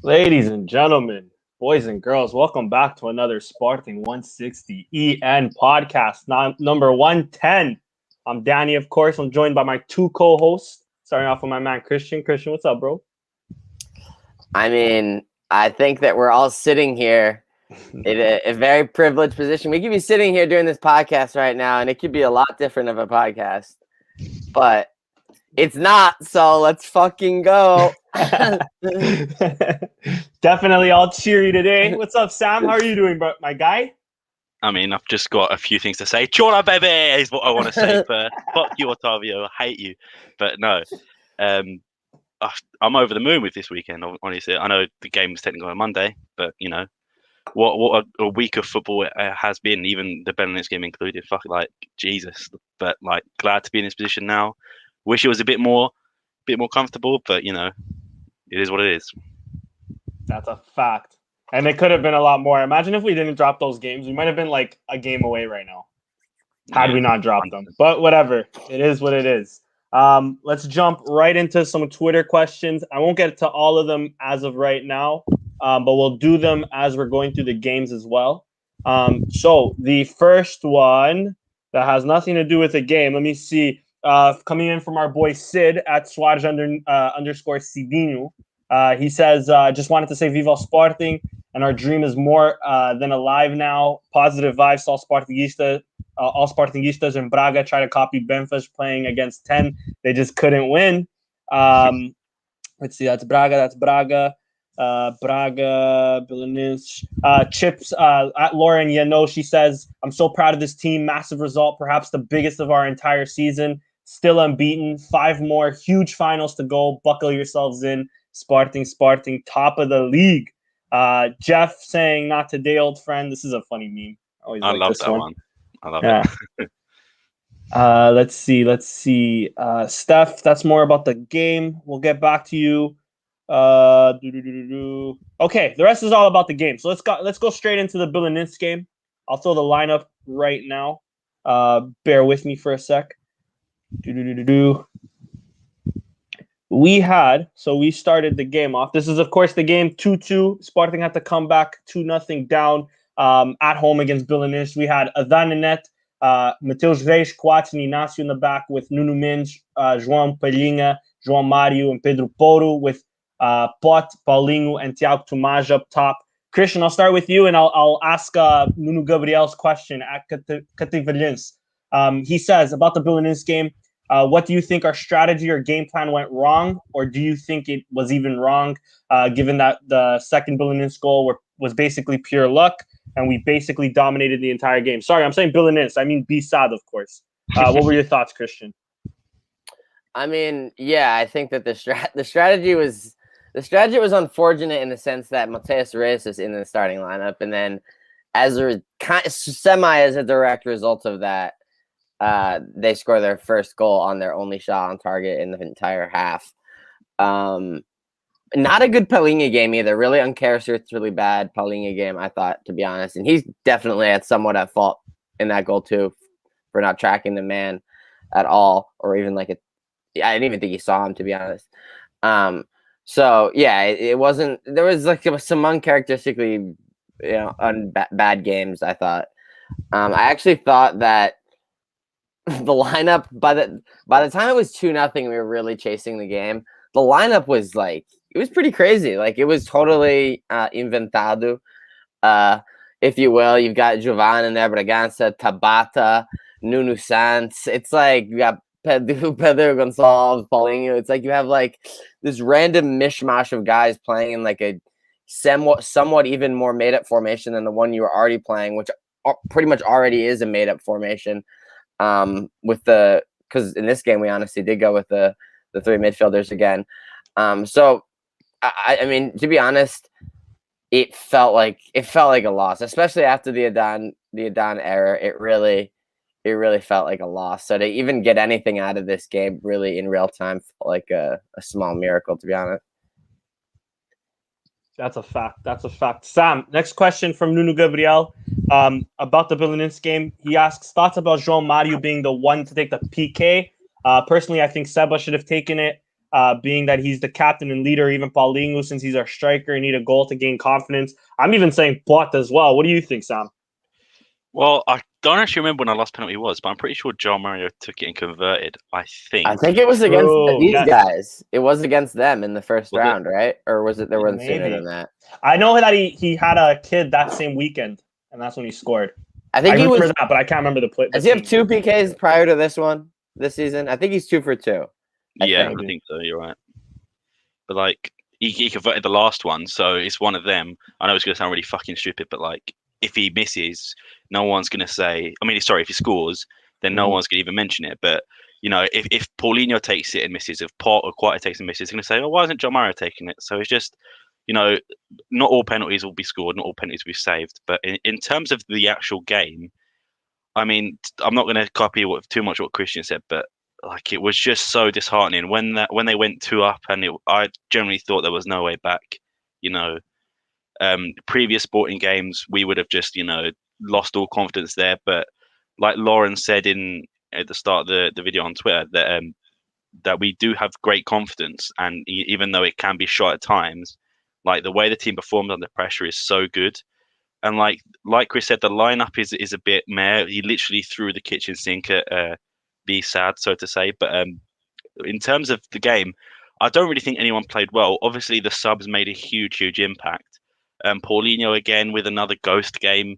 Ladies and gentlemen, boys and girls, welcome back to another Sporting160EN podcast, number 110. I'm Danny, of course. I'm joined by my two co-hosts, starting off with my man, Christian. Christian, what's up, bro? I think that we're all sitting here in a very privileged position. We could be sitting here doing this podcast right now, and it could be a lot different of a podcast, but it's not, so let's fucking go. Definitely all cheery today. What's up, Sam? How are you doing, my guy? I've just got a few things to say. Chora baby is what I want to say first. Fuck you, Otavio. I hate you. But no, I'm over the moon with this weekend, honestly. I know the game was technically on Monday, but, you know, what a week of football it has been, even the Benelux game included. Fuck, like, Jesus. But, like, glad to be in this position now. Wish it was a bit more comfortable, but, you know, it is what it is. That's a fact. And it could have been a lot more. Imagine if we didn't drop those games. We might have been like a game away right now had we not dropped them. But whatever. It is what it is. Let's jump right into some Twitter questions. I won't get to all of them as of right now, but we'll do them as we're going through the games as well. So the first one that has nothing to do with the game, let me see. Coming in from our boy Sid at Suarez underscore Cidinho. He says, just wanted to say Viva Sporting, and our dream is more than alive now. Positive vibes, all Sportingistas in Braga try to copy Benfica playing against 10. They just couldn't win. Let's see, that's Braga. Braga, Belenenses. Chips at Lauren Yano, she says, I'm so proud of this team. Massive result, perhaps the biggest of our entire season. Still unbeaten. 5 more huge finals to go. Buckle yourselves in. Sporting, top of the league. Jeff saying, not today, old friend. This is a funny meme. I love that one. I love it. Let's see. Steph, that's more about the game. We'll get back to you. Okay, the rest is all about the game. So let's go straight into the Belenenses game. I'll throw the lineup right now. Bear with me for a sec. We started the game off. This is, of course, the game 2-2. Sporting had to come back 2-0 down at home against Belenenses. We had Adan in net, Mateus Reis, Coates, and Inácio in the back with Nuno Mendes, João Palhinha, João Mário, and Pedro Porro with Pot, Paulinho, and Tiago Tomás up top. Christian, I'll start with you, and I'll ask Nuno Gabriel's question at Cativalhense. He says about the Belenenses game, what do you think our strategy or game plan went wrong, or do you think it was even wrong, given that the second Belenenses goal was basically pure luck, and we basically dominated the entire game? Sorry, I'm saying Belenenses. I mean BSAD, of course. What were your thoughts, Christian? I think that the strategy was unfortunate in the sense that Mateus Reis is in the starting lineup, and then as a direct result of that, they score their first goal on their only shot on target in the entire half. Not a good Paulinho game either. Really uncharacteristically bad Paulinho game, I thought, to be honest. And he's definitely somewhat at fault in that goal too, for not tracking the man at all, or even I didn't even think he saw him, to be honest. So yeah, it wasn't. There was some uncharacteristically, bad games, I thought. I actually thought that the lineup by the time it was 2-0, we were really chasing the game. The lineup was it was pretty crazy. It was totally inventado, if you will. You've got Jovan in there, Bragança, Tabata, Nuno Santos. It's you got Pedro Gonçalves, Paulinho. It's you have this random mishmash of guys playing in a somewhat even more made up formation than the one you were already playing, which pretty much already is a made up formation. Because in this game we honestly did go with the 3 midfielders again. So I mean, to be honest, it felt like a loss, especially after the Adan error. It really felt like a loss. So to even get anything out of this game really in real time felt like a small miracle, to be honest. That's a fact. Sam, next question from Nuno Gabriel about the Belenenses game. He asks thoughts about João Mário being the one to take the PK. Personally, I think Seba should have taken it. being that he's the captain and leader. Even Paulinho, since he's our striker, need a goal to gain confidence. I'm even saying Plot as well. What do you think, Sam? Well, I don't actually remember when our last penalty was, but I'm pretty sure João Mario took it and converted. I think it was against these yes. guys. It was against them in the first Was it? round, right? Or was it there wasn't sooner Maybe. than that? I know that he had a kid that same weekend, and that's when he scored. I think I he remember was. that, but I can't remember the play. Does he have 2 PKs prior to this one this season? I think he's 2 for 2. I think so. You're right. But like he converted the last one, so it's one of them. I know it's gonna sound really fucking stupid, but like if he misses, no one's gonna say. I mean, sorry, if he scores, then no one's gonna even mention it. But you know, if Paulinho takes it and misses, if Pot or Quite takes and misses, he's gonna say, "Oh, why isn't João Mario taking it?" So it's just, you know, not all penalties will be scored, not all penalties will be saved. But in terms of the actual game, I mean, I'm not gonna copy too much what Christian said, but like it was just so disheartening when they went 2 up, and I generally thought there was no way back. You know, previous Sporting games we would have just lost all confidence there. But like Lauren said at the start of the video on Twitter, that we do have great confidence, and even though it can be shot at times, like the way the team performs under pressure is so good. And like Chris said, the lineup is a bit meh. He literally threw the kitchen sink at BSAD, so to say. But in terms of the game, I don't really think anyone played well. Obviously, the subs made a huge impact. Paulinho again with another ghost game.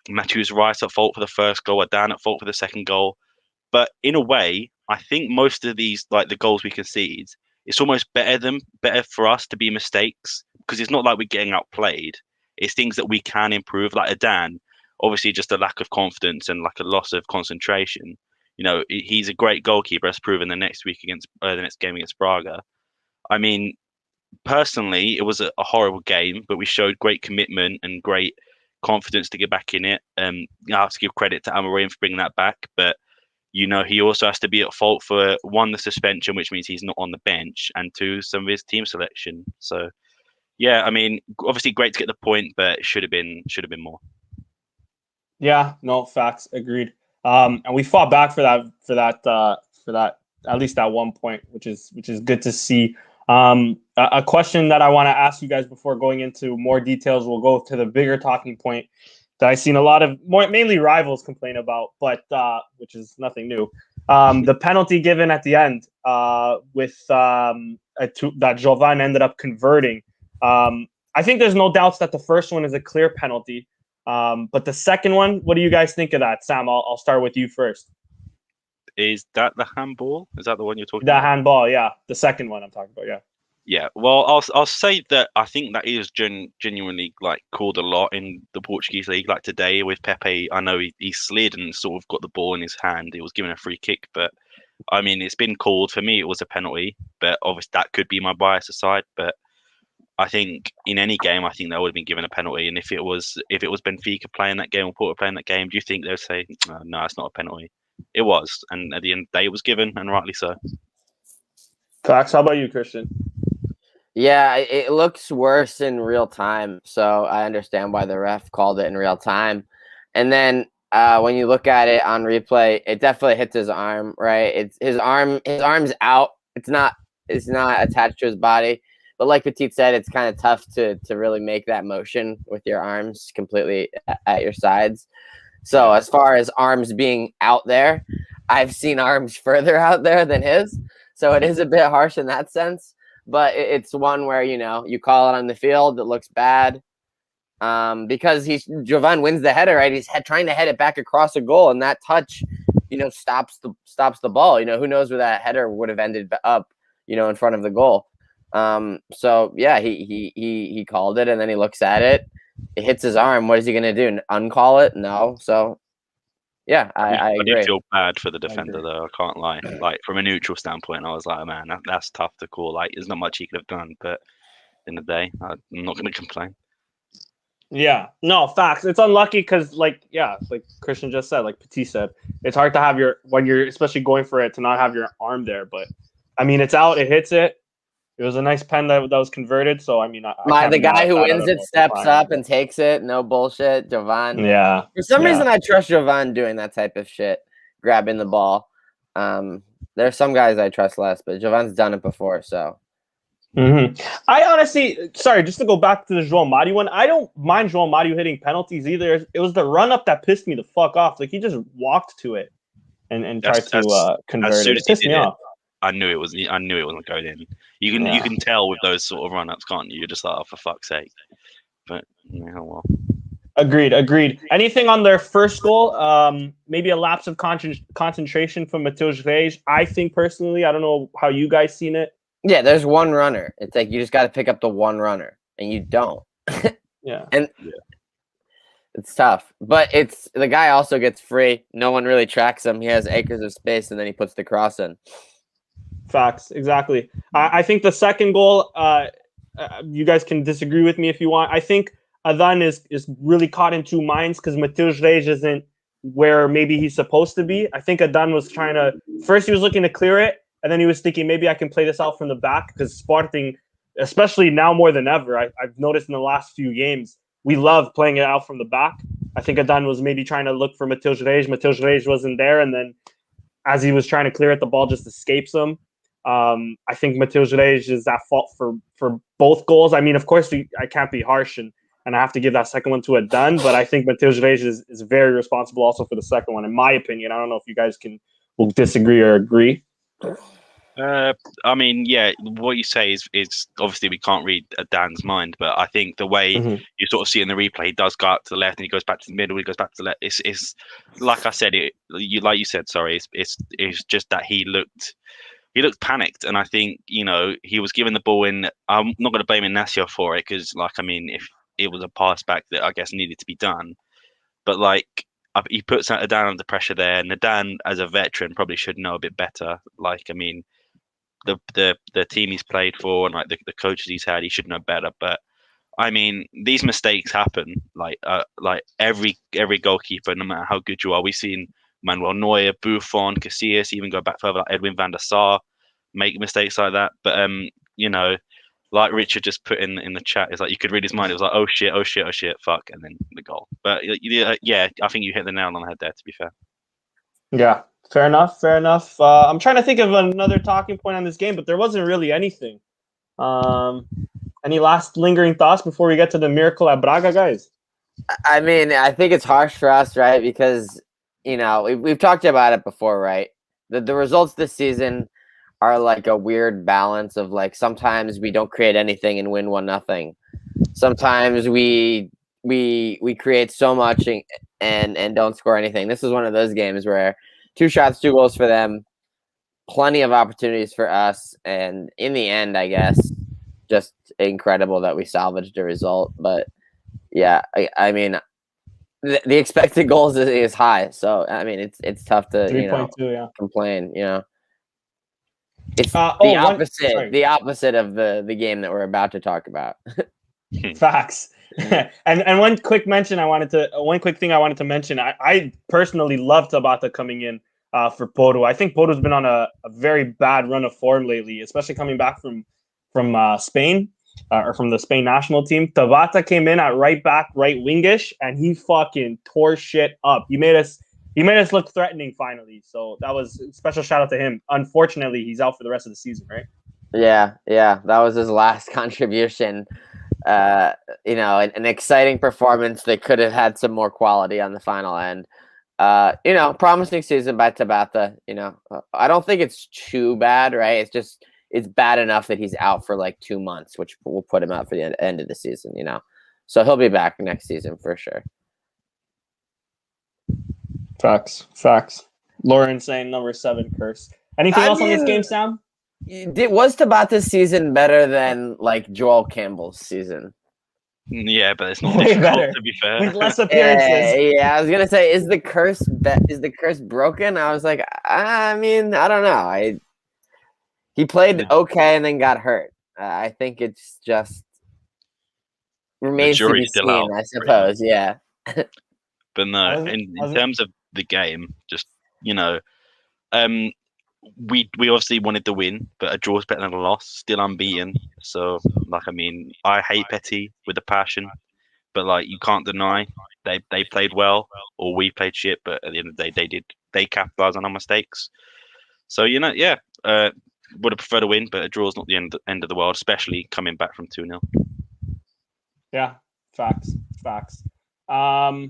Matthew's right at fault for the first goal, Adan at fault for the second goal. But in a way, I think most of these, like the goals we concede, it's almost better for us to be mistakes, because it's not like we're getting outplayed. It's things that we can improve, like Adan. Obviously, just a lack of confidence and like a loss of concentration. You know, he's a great goalkeeper, as proven the next game against Braga. I mean, personally, it was a horrible game, but we showed great commitment and great confidence to get back in it. I have to give credit to Amorim for bringing that back, but you know, he also has to be at fault for 1, the suspension, which means he's not on the bench, and 2, some of his team selection. So, yeah, I mean, obviously great to get the point, but it should have been more. Yeah, no, facts, agreed. And we fought back for that at least that 1 point, which is good to see. A question that I want to ask you guys before going into more details, we'll go to the bigger talking point that I've seen a lot of mainly rivals complain about, but which is nothing new. The penalty given at the end with that Jovan ended up converting. I think there's no doubts that the first one is a clear penalty. But the second one, what do you guys think of that? Sam, I'll start with you first. Is that the handball? Is that the one you're talking about? The handball, yeah. The second one I'm talking about, yeah. Yeah, well, I'll say that I think that is genuinely like called a lot in the Portuguese league. Like today with Pepe, I know he slid and sort of got the ball in his hand. He was given a free kick, but I mean, it's been called. For me, it was a penalty, but obviously that could be my bias aside. But I think in any game, I think they would have been given a penalty. And if it was Benfica playing that game or Porto playing that game, do you think they would say, no, it's not a penalty? It was, and at the end of the day, it was given, and rightly so. Facts. How about you, Christian? Yeah, it looks worse in real time, so I understand why the ref called it in real time. And then when you look at it on replay, it definitely hits his arm, right? It's his arm's out. It's not attached to his body. But like Petit said, it's kind of tough to really make that motion with your arms completely at your sides. So as far as arms being out there, I've seen arms further out there than his. So it is a bit harsh in that sense. But it's one where, you call it on the field, it looks bad. Because Jovan wins the header, right? He's trying to head it back across the goal, and that touch, stops the ball. Who knows where that header would have ended up, in front of the goal. So yeah, he called it, and then he looks at it. It hits his arm. What is he gonna do? Uncall it? No. So yeah, I agree. I did feel bad for the defender, though. I can't lie. Like from a neutral standpoint, I was like, man, that's tough to call. Like, there's not much he could have done, but in the day, I'm not going to complain. Yeah, no, facts. It's unlucky because, like Christian just said, like Petit said, it's hard to have when you're especially going for it to not have your arm there. But I mean, it's out. It hits it. It was a nice pen that was converted. So I mean, the guy who wins it steps up and takes it. No bullshit, Jovan. Yeah. For some reason, I trust Jovan doing that type of shit, grabbing the ball. There's some guys I trust less, but Jovan's done it before, so. I honestly, sorry, just to go back to the João Mario one, I don't mind João Mario hitting penalties either. It was the run up that pissed me the fuck off. Like he just walked to it and tried to convert as soon it. as It pissed me off. I knew it wasn't going in. You can tell with those sort of run ups, can't you? You're just like, oh, for fuck's sake. But well. Agreed. Anything on their first goal? Maybe a lapse of concentration from Matheus Reis. I think personally, I don't know how you guys seen it. Yeah, there's one runner. It's like you just got to pick up the one runner, and you don't. And it's tough. But it's the guy also gets free. No one really tracks him. He has acres of space, and then he puts the cross in. Facts, exactly. I think the second goal, you guys can disagree with me if you want. I think Adan is really caught in two minds because Matheus Reis isn't where maybe he's supposed to be. I think Adan was first he was looking to clear it, and then he was thinking maybe I can play this out from the back because Sporting, especially now more than ever, I've noticed in the last few games, we love playing it out from the back. I think Adan was maybe trying to look for Matheus Reis. Matheus Reis wasn't there, and then as he was trying to clear it, the ball just escapes him. I think Matheus Reis is at fault for both goals. I mean, of course, I can't be harsh and I have to give that second one to Adan, but I think Matheus Reis is very responsible also for the second one, in my opinion. I don't know if you guys will disagree or agree. I mean, yeah, what you say is obviously we can't read Dan's mind, but I think the way you sort of see it in the replay, he does go out to the left and he goes back to the middle, he goes back to the left. It's like I said, it's just that he looked panicked, and I think he was given the ball in. I'm not going to blame Ignacio for it because, if it was a pass back that I guess needed to be done, but he puts Adan under pressure there, and Adan as a veteran probably should know a bit better. The team he's played for and the coaches he's had, he should know better. But I mean, these mistakes happen. Every goalkeeper, no matter how good you are, we've seen Manuel Neuer, Buffon, Casillas, even go back further, like Edwin van der Sar, make mistakes like that. But like Richard just put in the chat, it's like you could read his mind. It was like, oh shit, fuck, and then the goal. But yeah, I think you hit the nail on the head there. To be fair. Yeah, fair enough. I'm trying to think of another talking point on this game, but there wasn't really anything. Any last lingering thoughts before we get to the miracle at Braga, guys? I mean, I think it's harsh for us, right? Because we've talked about it before, right? The results this season are like a weird balance of sometimes we don't create anything and win 1-0. Sometimes we create so much and don't score anything. This is one of those games where 2 shots, 2 goals for them, plenty of opportunities for us, and in the end, I guess, just incredible that we salvaged a result. But yeah, I mean, the expected goals is high, so I mean it's tough to 3.2, complain. It's the opposite. The opposite of the game that we're about to talk about. Facts. and one quick thing I wanted to mention. I personally love Tabata coming in for Porto. I think Porto's been on a very bad run of form lately, especially coming back from Spain or from the Spain national team. Tabata came in at right back, right wingish, and he fucking tore shit up. He made us look threatening finally. So that was a special shout out to him. Unfortunately, he's out for the rest of the season, right? Yeah, that was his last contribution. An exciting performance that could have had some more quality on the final end. Promising season by Tabata. I don't think it's too bad, right? It's bad enough that he's out for 2 months, which will put him out for the end of the season. So he'll be back next season for sure. Facts. Lauren saying number 7 curse. Anything else on this game, Sam? Was Tabata's season better than Joel Campbell's season? Yeah, but it's not way difficult, better to be fair. with less appearances. Yeah, I was gonna say, is the curse broken? I was like, I mean, I don't know. He played okay and then got hurt. I think it's just remains to be seen, I suppose. Yeah. But no, in terms of the game, just we obviously wanted to win, but a draw is better than a loss. Still unbeaten. So I hate Petty with a passion, but you can't deny they played well or we played shit. But at the end of the day, they capitalized on our mistakes. So would have preferred a win, but a draw is not the end of the world, especially coming back from 2-0. Yeah, facts. All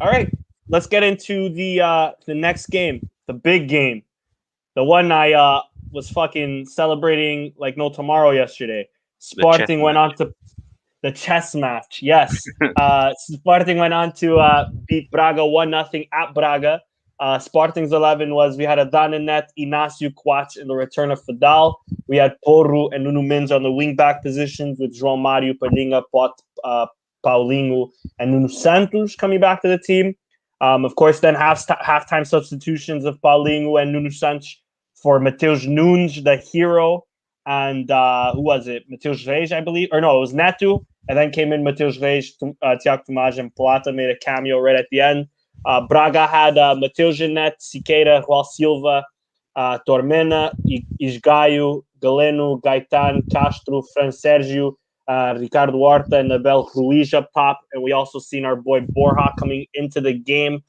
right, let's get into the next game, the big game, the one I was fucking celebrating like no tomorrow yesterday. Sporting went on to the chess match. Yes, Sporting went on to beat Braga 1-0 at Braga. Sporting's 11 was, we had Adán in net, Inácio Coates in the return of Fidal. We had Porro and Nuno Mendes on the wing-back positions with João Mário, Palhinha, Paulinho, and Nuno Santos coming back to the team. Of course, then halftime substitutions of Paulinho and Nuno Santos for Mateus Nunes, the hero, and who was it? Mateus Reis, I believe. Or no, it was Neto. And then came in Mateus Reis, Tiago Tomás, and Plata made a cameo right at the end. Braga had Mateus Jeanette, Siqueira, João Silva, Tormena, Isgaio, Galeno, Gaetan, Castro, Fran Sergio, Ricardo Horta, and Abel Ruiz up top. And we also seen our boy Borja coming into the game.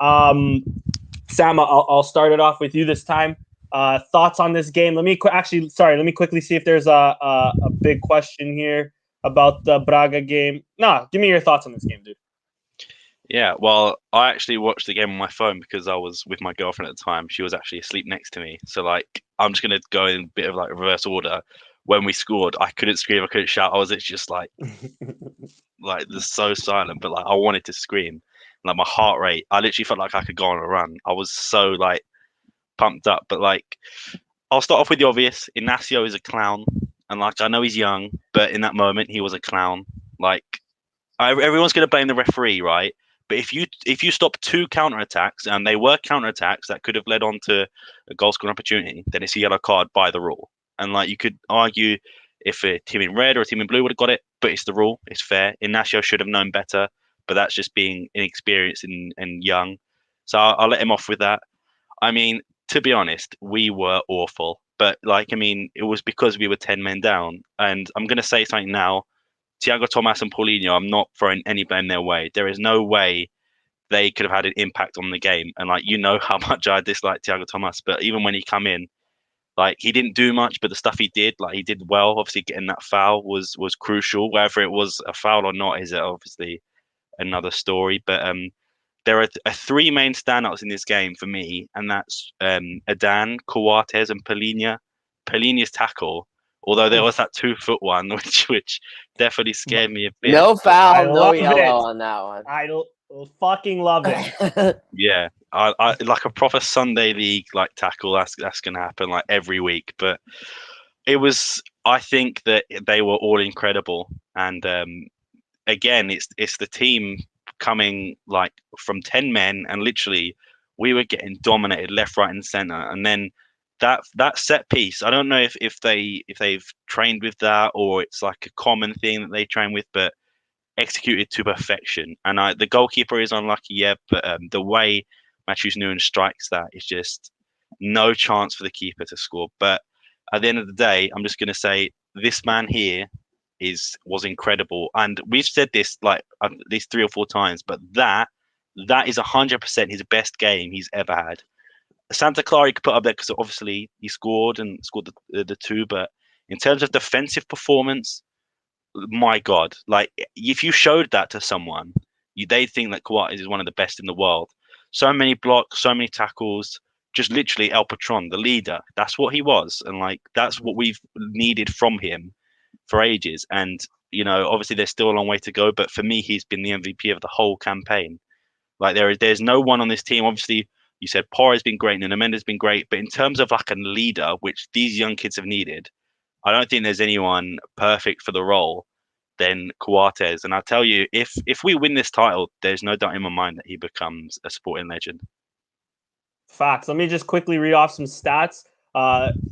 Sam, I'll start it off with you this time. Thoughts on this game? Let me quickly see if there's a big question here about the Braga game. Nah, give me your thoughts on this game, dude. Yeah, well, I actually watched the game on my phone because I was with my girlfriend at the time. She was actually asleep next to me. So, like, I'm just going to go in a bit of, like, reverse order. When we scored, I couldn't scream, I couldn't shout. I was just, like, so silent. But, like, I wanted to scream. Like, my heart rate, I literally felt like I could go on a run. I was so, like, pumped up. But, like, I'll start off with the obvious. Inácio is a clown. And, like, I know he's young, but in that moment, he was a clown. Like, everyone's going to blame the referee, right? But if you stop 2 counterattacks, and they were counterattacks that could have led on to a goal scoring opportunity, then it's a yellow card by the rule. And like you could argue if a team in red or a team in blue would have got it, but it's the rule, it's fair. Inácio should have known better, but that's just being inexperienced and young. So I'll let him off with that. I mean, to be honest, we were awful. But it was because we were 10 men down. And I'm going to say something now. Tiago Tomás and Paulinho, I'm not throwing any blame their way. There is no way they could have had an impact on the game. And how much I dislike Tiago Tomás, but even when he come in, he didn't do much, but the stuff he did, he did well. Obviously, getting that foul was crucial. Whether it was a foul or not is obviously another story. But there are 3 main standouts in this game for me, and that's Adán, Coates, and Palhinha. Palhinha's tackle. Although there was that 2-foot one, which definitely scared me a bit. No foul, no yellow on that one. I fucking love it. Yeah, I like a proper Sunday league tackle. That's gonna happen every week. But it was. I think that they were all incredible, and again, it's the team coming from 10 men, and literally we were getting dominated left, right, and center, and then. That set piece, I don't know if they've trained with that or it's a common thing that they train with, but executed to perfection. And the goalkeeper is unlucky, yeah, but the way Mateus Nunes strikes that is just no chance for the keeper to score. But at the end of the day, I'm just going to say this man here was incredible, and we've said this at least 3 or 4 times, but that is 100% his best game he's ever had. Santa Clara he could put up there because obviously he scored the 2, but in terms of defensive performance, my God, if you showed that to someone, they'd think that Coates is one of the best in the world. So many blocks, so many tackles, just literally El Patron, the leader. That's what he was, and that's what we've needed from him for ages. And obviously there's still a long way to go, but for me, he's been the MVP of the whole campaign. There's no one on this team, obviously. You said Porro has been great, and Nuno has been great, but in terms of a leader, which these young kids have needed, I don't think there's anyone perfect for the role than Coates. And I'll tell you, if we win this title, there's no doubt in my mind that he becomes a sporting legend. Facts. Let me just quickly read off some stats.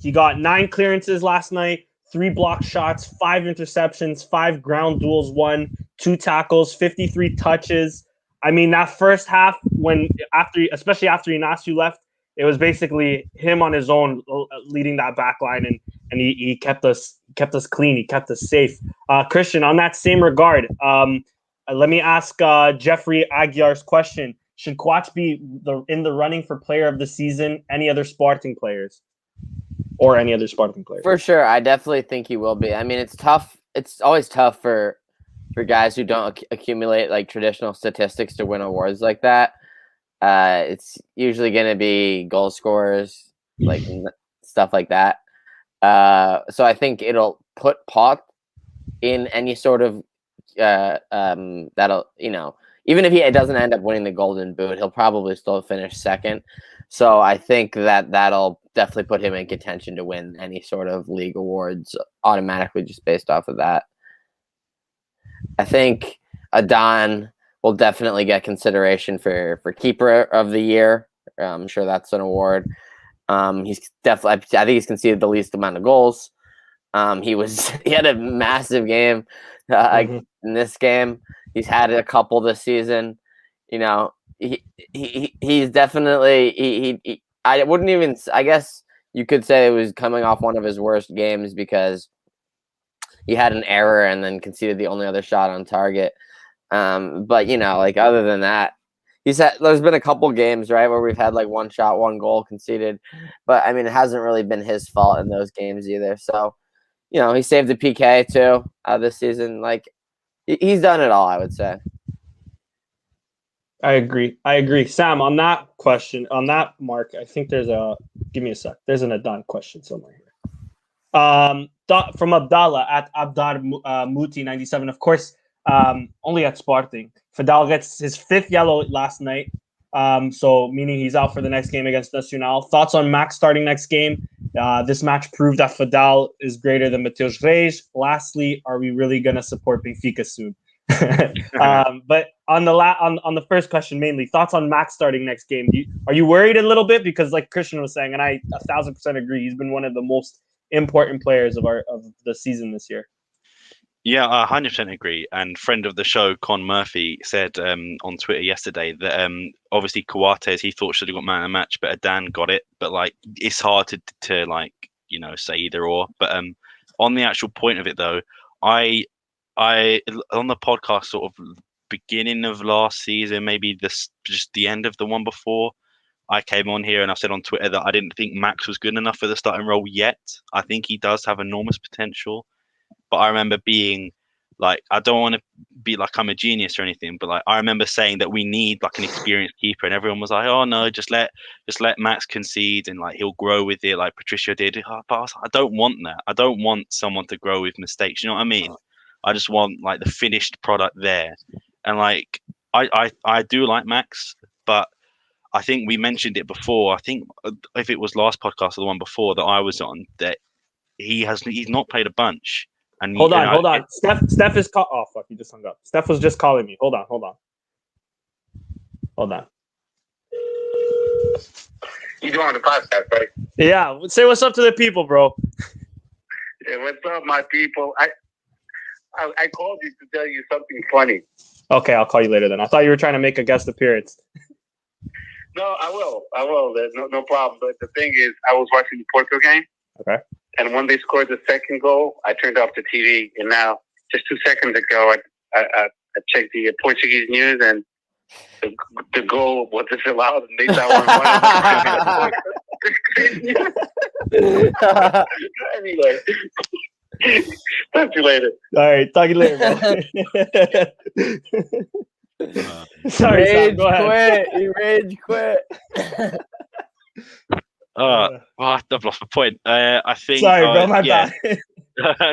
He got 9 clearances last night, 3 block shots, 5 interceptions, 5 ground duels won, 2 tackles, 53 touches. I mean, that first half, especially after Inácio left, it was basically him on his own leading that back line, and he kept us clean, he kept us safe. Christian, on that same regard, let me ask Jeffrey Aguiar's question. should Coates be in the running for player of the season? Any other Sporting players? Or any other Sporting players? For sure. I definitely think he will be. I mean, it's tough. It's always tough for guys who don't accumulate like traditional statistics to win awards like that. It's usually going to be goal scorers, like stuff like that. So I think it'll put Pot in any sort of that'll, even if he doesn't end up winning the Golden Boot, he'll probably still finish second. So I think that'll definitely put him in contention to win any sort of league awards automatically just based off of that. I think Adan will definitely get consideration for keeper of the year. I'm sure that's an award. He's definitely, I think he's conceded the least amount of goals. He had a massive game in this game. He's had a couple this season. He's definitely I wouldn't even, I guess you could say it was coming off one of his worst games because he had an error and then conceded the only other shot on target. But like other than that, there's been a couple games, right, where we've had like one shot, one goal conceded, but I mean it hasn't really been his fault in those games either. So he saved the PK too this season. Like he's done it all, I would say. I agree. Sam, on that question, on that mark, I think there's give me a sec. There's an Adan question somewhere here. From Abdallah at Abdar Muti 97. Of course, only at Sporting. Fadal gets his 5th yellow last night. So meaning he's out for the next game against Nacional. Thoughts on Max starting next game? This match proved that Fadal is greater than Mateus Reis. Lastly, are we really going to support Benfica soon? But on the first question, mainly thoughts on Max starting next game. Are you worried a little bit? Because like Christian was saying, and I 1,000% agree, he's been one of the most important players of the season this year. Yeah, I 100% agree. And friend of the show, Con Murphy, said on Twitter yesterday that obviously Coates he thought should have got man of the match, but Adan got it. But like it's hard to like say either or. But on the actual point of it though, I on the podcast sort of beginning of last season, maybe just the end of the one before, I came on here and I said on Twitter that I didn't think Max was good enough for the starting role yet. I think he does have enormous potential. But I remember being like, I don't want to be like I'm a genius or anything, but like I remember saying that we need like an experienced keeper, and everyone was like, "Oh no, just let Max concede and like he'll grow with it, like Patricio did." But I was like, I don't want that. I don't want someone to grow with mistakes. You know what I mean? I just want like the finished product there, and like I do like Max, but I think we mentioned it before. I think if it was last podcast or the one before that I was on, that he's not played a bunch. And hold on. Steph is call. Oh fuck, he just hung up. Steph was just calling me. Hold on. You doing the podcast, right? Yeah. Say what's up to the people, bro. Yeah, what's up, my people? I called you to tell you something funny. Okay, I'll call you later then. I thought you were trying to make a guest appearance. No, I will. There's no problem. But the thing is, I was watching the Portugal game. Okay. And when they scored the second goal, I turned off the TV. And now, just 2 seconds ago, I checked the Portuguese news, and the goal was disallowed, and they thought one. Anyway, talk to you later. All right, talk to you later, bro. Sorry, Sam, go ahead. You rage quit. Well, I've lost my point. I think. Sorry, bro, my bad.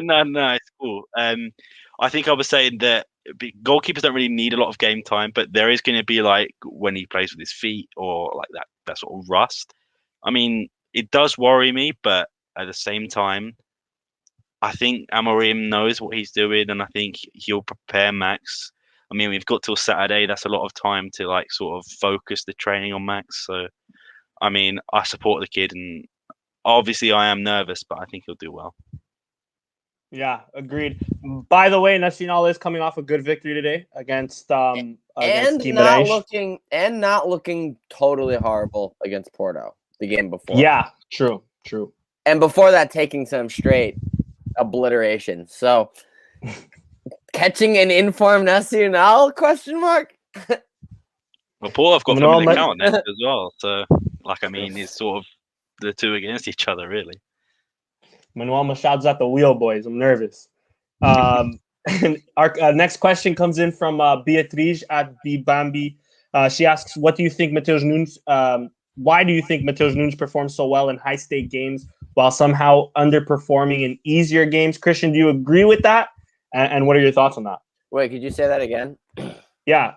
No, it's cool. I think I was saying that goalkeepers don't really need a lot of game time, but there is going to be like when he plays with his feet or like that sort of rust. I mean, it does worry me, but at the same time, I think Amorim knows what he's doing, and I think he'll prepare Max. I mean, we've got till Saturday. That's a lot of time to like sort of focus the training on Max. So. I mean, I support the kid, and obviously I am nervous, but I think he'll do well. Yeah, agreed. By the way, Nacional is coming off a good victory today against not looking totally horrible against Porto the game before. Yeah, true. And before that, taking some straight obliteration. So, catching an informed Nacional ? Well, Porto have got Manuel familiar count next as well. So, like, I mean, it's sort of the two against each other, really. Manuel Machado's at the wheel, boys. I'm nervous. And our next question comes in from Beatriz at the Bambi. She asks, "What do you think Mateus Nunes? Why do you think Mateus Nunes performs so well in high-stake games while somehow underperforming in easier games?" Christian, do you agree with that? And what are your thoughts on that? Wait, could you say that again? Yeah.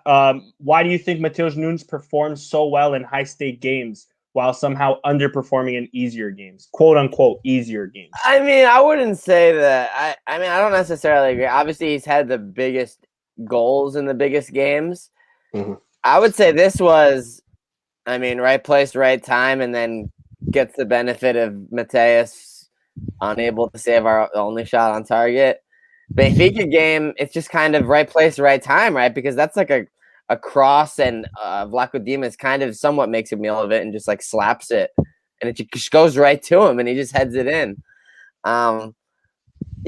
Why do you think Mateus Nunes performs so well in high-stake games while somehow underperforming in easier games, quote unquote easier games? I mean, I wouldn't say that. I mean, I don't necessarily agree. Obviously, he's had the biggest goals in the biggest games. Mm-hmm. I would say this was, I mean, right place, right time, and then gets the benefit of Mateus unable to save our only shot on target. Benfica game, it's just kind of right place, right time, right? Because that's like a cross, and Vlaco Dimas kind of somewhat makes a meal of it and just like slaps it, and it just goes right to him, and he just heads it in. Yeah,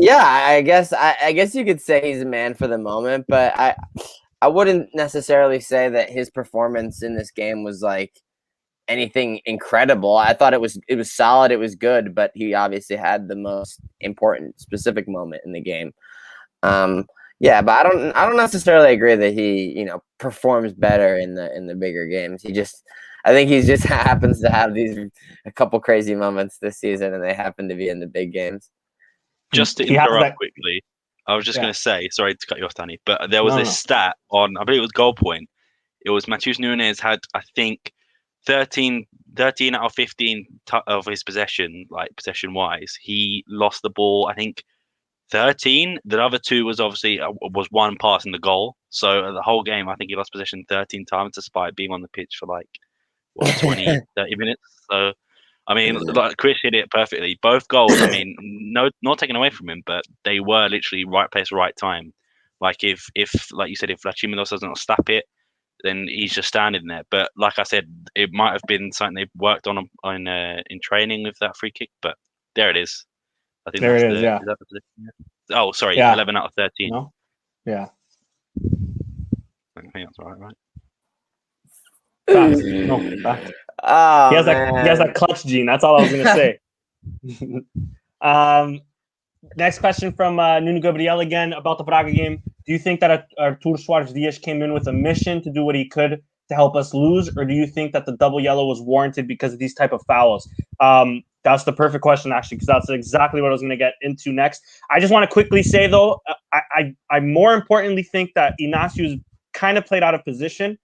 I guess you could say he's a man for the moment, but I wouldn't necessarily say that his performance in this game was like anything incredible. I thought it was solid, it was good, but he obviously had the most important specific moment in the game. Yeah, but I don't necessarily agree that he, performs better in the bigger games. I think he just happens to have a couple crazy moments this season, and they happen to be in the big games. Just to interrupt quickly, I was just going to say, sorry to cut you off, Danny, but there was this stat on, I believe it was Goal Point. It was Mateus Nunes had, I think, 13 out of 15 of his possession-wise. He lost the ball, I think, 13. The other two was obviously was one pass in the goal. So the whole game, I think he lost possession 13 times despite being on the pitch for 20, 30 minutes. So, I mean, Chris hit it perfectly. Both goals, I mean, not taken away from him, but they were literally right place, right time. Like if like you said, if Vlachimilos doesn't stop it, then he's just standing there. But like I said, it might have been something they worked on in training with that free kick. But there it is. I think there that's it is. Yeah. Is that the, oh, sorry. Yeah. 11 out of 13. No? Yeah. I think that's right. Facts. No, facts. Oh, he has that clutch gene. That's all I was gonna say. Next question from Nuno Gabriel again about the Braga game. Do you think that Artur Soares Dias came in with a mission to do what he could to help us lose, or do you think that the double yellow was warranted because of these type of fouls? That's the perfect question, actually, because that's exactly what I was going to get into next. I just want to quickly say, though, I more importantly think that Inácio's kind of played out of position,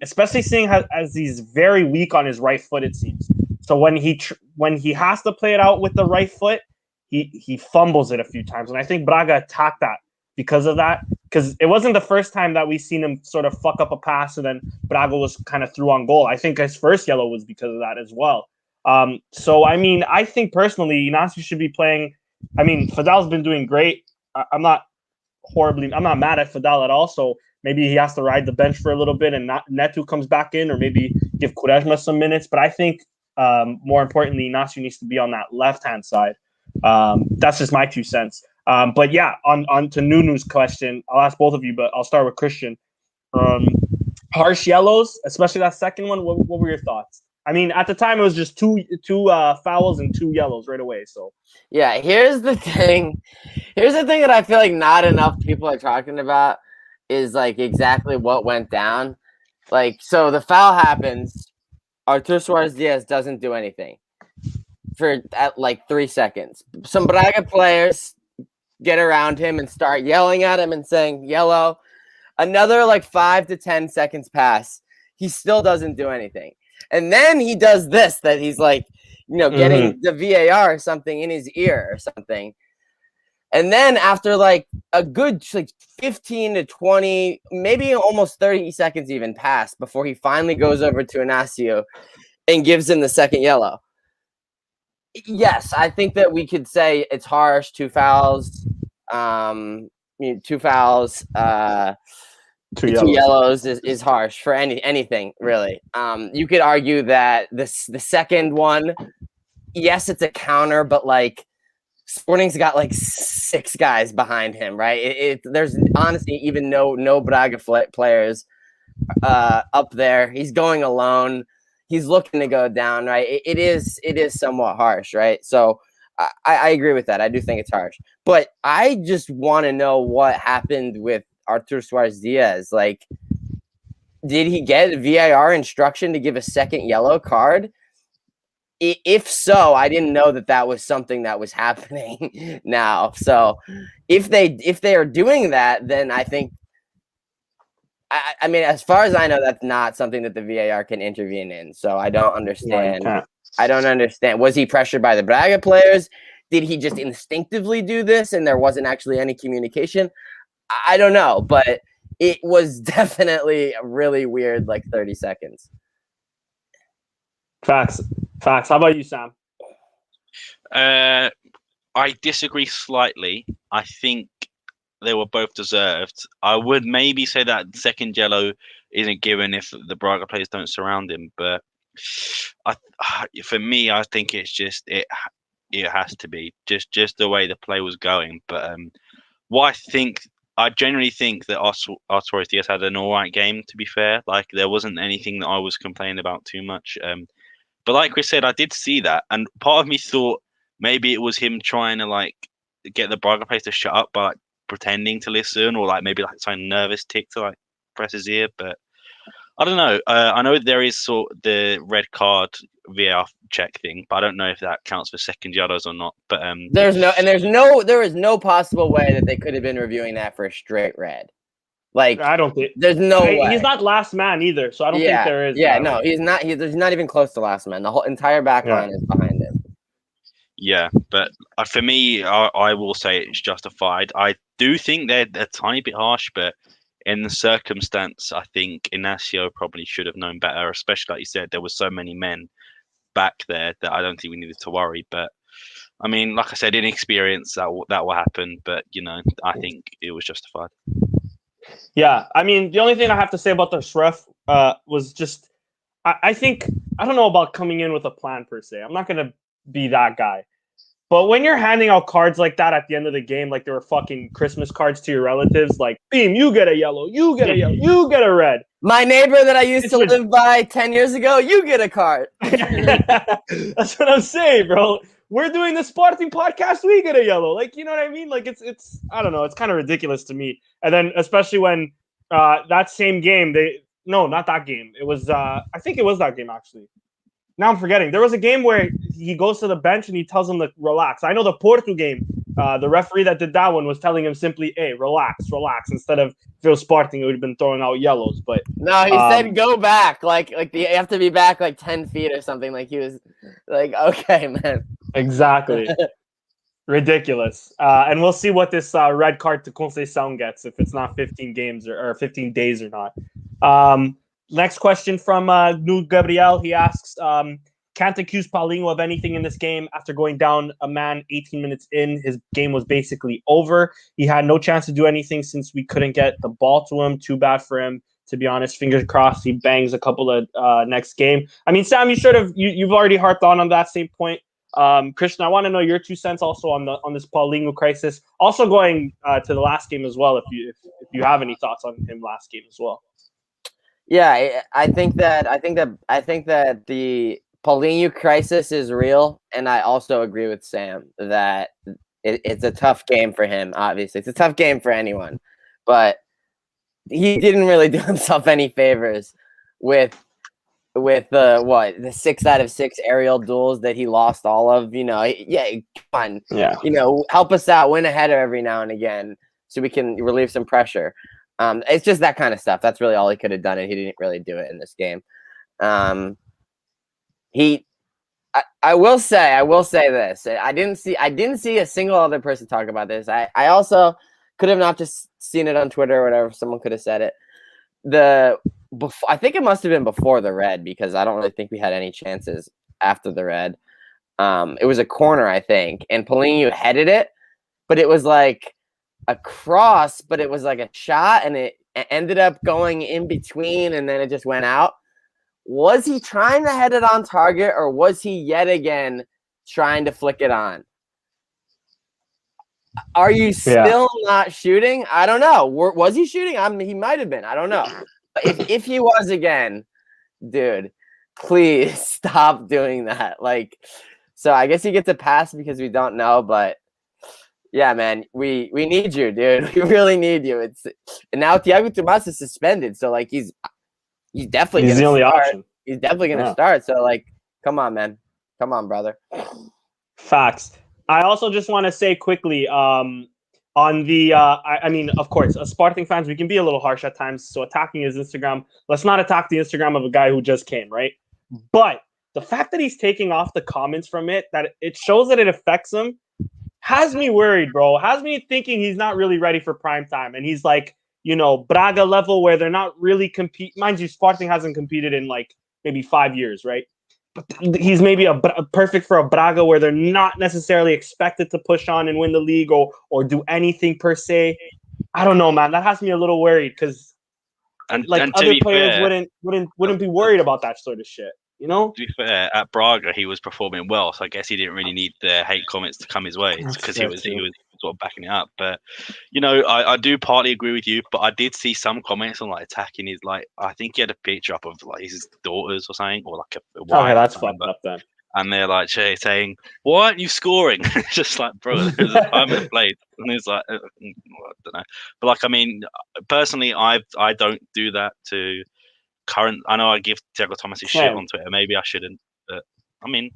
especially seeing as he's very weak on his right foot, it seems. So when he has to play it out with the right foot, he fumbles it a few times. And I think Braga attacked that because of that, because it wasn't the first time that we've seen him sort of fuck up a pass and then Braga was kind of through on goal. I think his first yellow was because of that as well. So, I mean, I think personally, Inácio should be playing. I mean, Fadal's been doing great. I'm not mad at Fadal at all. So maybe he has to ride the bench for a little bit and Neto comes back in, or maybe give Quaresma some minutes. But I think more importantly, Inácio needs to be on that left-hand side. That's just my 2 cents. But yeah, on to Nunu's question, I'll ask both of you, but I'll start with Christian. Harsh yellows, especially that second one. What were your thoughts? I mean, at the time, it was just two fouls and 2 yellows right away. So yeah, here's the thing that I feel like not enough people are talking about is like exactly what went down. Like, so the foul happens, Artur Soares Dias doesn't do anything for at like 3 seconds. Some Braga players get around him and start yelling at him and saying yellow. Another like 5 to 10 seconds pass. He still doesn't do anything. And then he does this, that he's like, getting the VAR or something in his ear or something. And then after like a good 15 to 20, maybe almost 30 seconds even pass before he finally goes over to Inácio and gives him the second yellow. Yes, I think that we could say it's harsh. 2 fouls. 2 fouls. 2 yellows is harsh for anything really. You could argue that the second one, yes, it's a counter, but like Sporting's got like 6 guys behind him, right? There's honestly even no Braga players up there. He's going alone. He's looking to go down, right? It is somewhat harsh, right? So I agree with that. I do think it's harsh. But I just want to know what happened with Artur Suarez Diaz. Like, did he get VAR instruction to give a second yellow card? If so, I didn't know that was something that was happening now. So if they are doing that, then I think, I mean, as far as I know, that's not something that the VAR can intervene in. So I don't understand. I don't understand. Was he pressured by the Braga players? Did he just instinctively do this and there wasn't actually any communication? I don't know, but it was definitely a really weird, like 30 seconds. Facts. How about you, Sam? I disagree slightly. I think they were both deserved. I would maybe say that second yellow isn't given if the Braga players don't surround him, but for me, I think it's just it has to be just the way the play was going. But what I genuinely think that Artur Diaz had an all right game. To be fair, like there wasn't anything that I was complaining about too much. But like Chris said, I did see that, and part of me thought maybe it was him trying to like get the Braga players to shut up by like pretending to listen, or like maybe like some nervous tick to like press his ear. But I don't know. I know there is sort of the red card VAR check thing, but I don't know if that counts for second yellows or not. But there is no possible way that they could have been reviewing that for a straight red. Like, I don't think there's no way. He's not last man either, so I don't think there is. Yeah, no, he's not. There's not even close to last man. The whole entire back line is behind him. Yeah, but for me, I will say it's justified. I do think they're a tiny bit harsh, but in the circumstance, I think Inacio probably should have known better, especially like you said, there were so many men back there that I don't think we needed to worry. But I mean, like I said, inexperience, that will happen, but you know, I think it was justified. Yeah, I mean, the only thing I have to say about this ref was just, I think, I don't know about coming in with a plan per se. I'm not going to be that guy. But when you're handing out cards like that at the end of the game, like they were fucking Christmas cards to your relatives, like, Beam, you get a yellow, you get a yellow, you get a red. My neighbor that I used to live by 10 years ago, you get a card. That's what I'm saying, bro. We're doing the Sporting podcast, we get a yellow. Like, you know what I mean? Like, it's I don't know. It's kind of ridiculous to me. And then especially when that same game, not that game. It was, I think it was that game, actually. Now I'm forgetting. There was a game where he goes to the bench and he tells him to relax. I know the Porto game, the referee that did that one was telling him simply, hey, relax. Instead of if it was Sporting, it would have been throwing out yellows. But no, he said go back. Like you have to be back like 10 feet or something. Like he was like, okay, man. Exactly. Ridiculous. And we'll see what this red card to Conceição gets, if it's not 15 games or 15 days or not. Next question from Nu Gabriel. He asks, can't accuse Paulinho of anything in this game. After going down a man 18 minutes in, his game was basically over. He had no chance to do anything since we couldn't get the ball to him. Too bad for him, to be honest. Fingers crossed he bangs a couple of next game. I mean, Sam, you've already harped on that same point. Christian, I want to know your 2 cents also on this Paulinho crisis. Also going to the last game as well, if you have any thoughts on him last game as well. Yeah, I think that the Paulinho crisis is real, and I also agree with Sam that it's a tough game for him. Obviously, it's a tough game for anyone, but he didn't really do himself any favors with the 6 out of 6 aerial duels that he lost all of. You know, come on, you know, help us out, win a header every now and again, so we can relieve some pressure. It's just that kind of stuff. That's really all he could have done, and he didn't really do it in this game. I will say this. I didn't see a single other person talk about this. I also could have not just seen it on Twitter or whatever. Someone could have said it. I think it must have been before the red, because I don't really think we had any chances after the red. It was a corner, I think, and Paulinho headed it, but it was like a cross, but it was like a shot, and it ended up going in between, and then it just went out. Was he trying to head it on target, or was he yet again trying to flick it on? Are you still not shooting? I don't know. Was he shooting? He might have been. I don't know. if he was again, dude, please stop doing that. Like, so I guess he gets a pass because we don't know, but yeah, man, we need you, dude. We really need you. And now Thiago Tomas is suspended, so like he's definitely He's the only start. option. He's definitely gonna start. So like, come on, man, come on, brother. Facts. I also just want to say quickly, on the, I mean, of course, as Sporting fans, we can be a little harsh at times. So attacking his Instagram, let's not attack the Instagram of a guy who just came, right? But the fact that he's taking off the comments from it, that it shows that it affects him, has me worried, bro. Has me thinking he's not really ready for prime time. And he's like, Braga level where they're not really compete. Mind you, Sporting hasn't competed in like maybe 5 years, right? But he's maybe a perfect for a Braga where they're not necessarily expected to push on and win the league or do anything per se. I don't know, man. That has me a little worried because other players wouldn't be worried about that sort of shit. To be fair, at Braga he was performing well, so I guess he didn't really need the hate comments to come his way because he was sort of backing it up. But I do partly agree with you, but I did see some comments on like attacking his like I think he had a picture up of like his daughters or something or like a wife. Okay, that's fucked up then. And they're like saying, "Why aren't you scoring?" Just like, bro, there's a time and place. And it's like, I don't know. But like, I mean, personally, I don't do that to current. I know I give Thiago Thomas his shit on Twitter. Maybe I shouldn't. But I mean,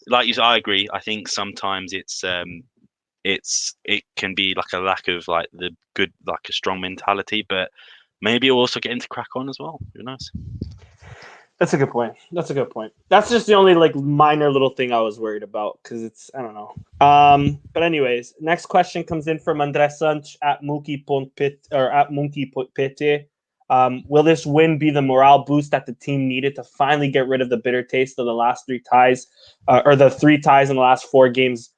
like you said, I agree. I think sometimes it can be like a lack of like the good, like a strong mentality. But maybe it'll also get him to crack on as well. Who knows? That's a good point. That's just the only like minor little thing I was worried about because it's I don't know. But anyways, next question comes in from André Sanch at Monkey.Pete. Will this win be the morale boost that the team needed to finally get rid of the bitter taste of the last 3 ties, or the 3 ties in the last 4 games?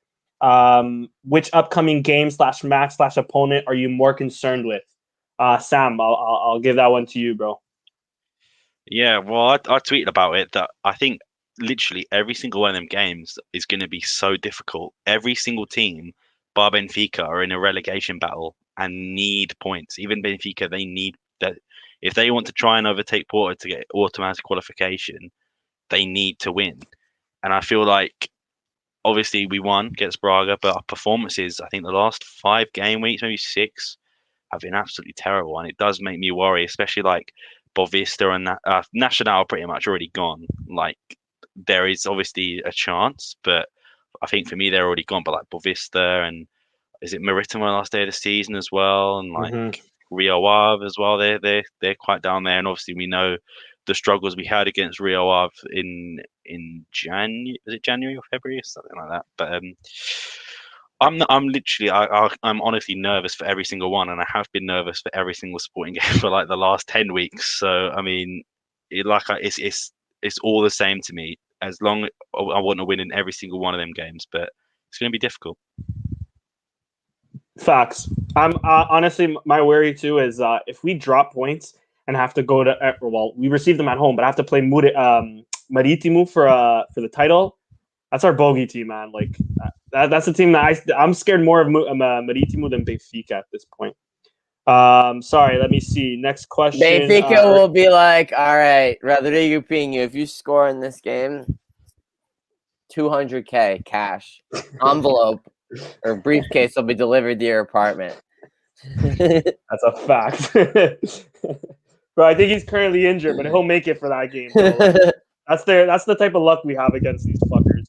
Which upcoming game /match /opponent are you more concerned with? Sam, I'll give that one to you, bro. Yeah, well, I tweeted about it that I think literally every single one of them games is going to be so difficult. Every single team, bar Benfica, are in a relegation battle and need points. Even Benfica, they need that. If they want to try and overtake Porto to get automatic qualification, they need to win. And I feel like, obviously, we won against Braga, but our performances, I think the last 5 game weeks, maybe 6, have been absolutely terrible. And it does make me worry, especially like Bovista and Nacional are pretty much already gone. Like, there is obviously a chance, but I think for me, they're already gone. But like Bovista and is it Maritimo last day of the season as well? And like Rio Ave as well. They're quite down there. And obviously, we know the struggles we had against Rio Ave in January. Was it January or February or something like that? But I'm honestly nervous for every single one, and I have been nervous for every single Sporting game for like the last 10 weeks. So I mean, it's all the same to me. As long I want to win in every single one of them games, but it's going to be difficult. Facts. I'm honestly, my worry too is if we drop points and have to go to we receive them at home, but have to play Marítimo for the title. That's our bogey team, man. Like that's the team that I'm scared more of Marítimo than Benfica at this point. Sorry, let me see. Next question. Benfica will be like, all right, Rodrigo Pinho, if you score in this game, 200K cash, envelope or briefcase will be delivered to your apartment. That's a fact. Bro, I think he's currently injured, but he'll make it for that game. That's the type of luck we have against these fuckers.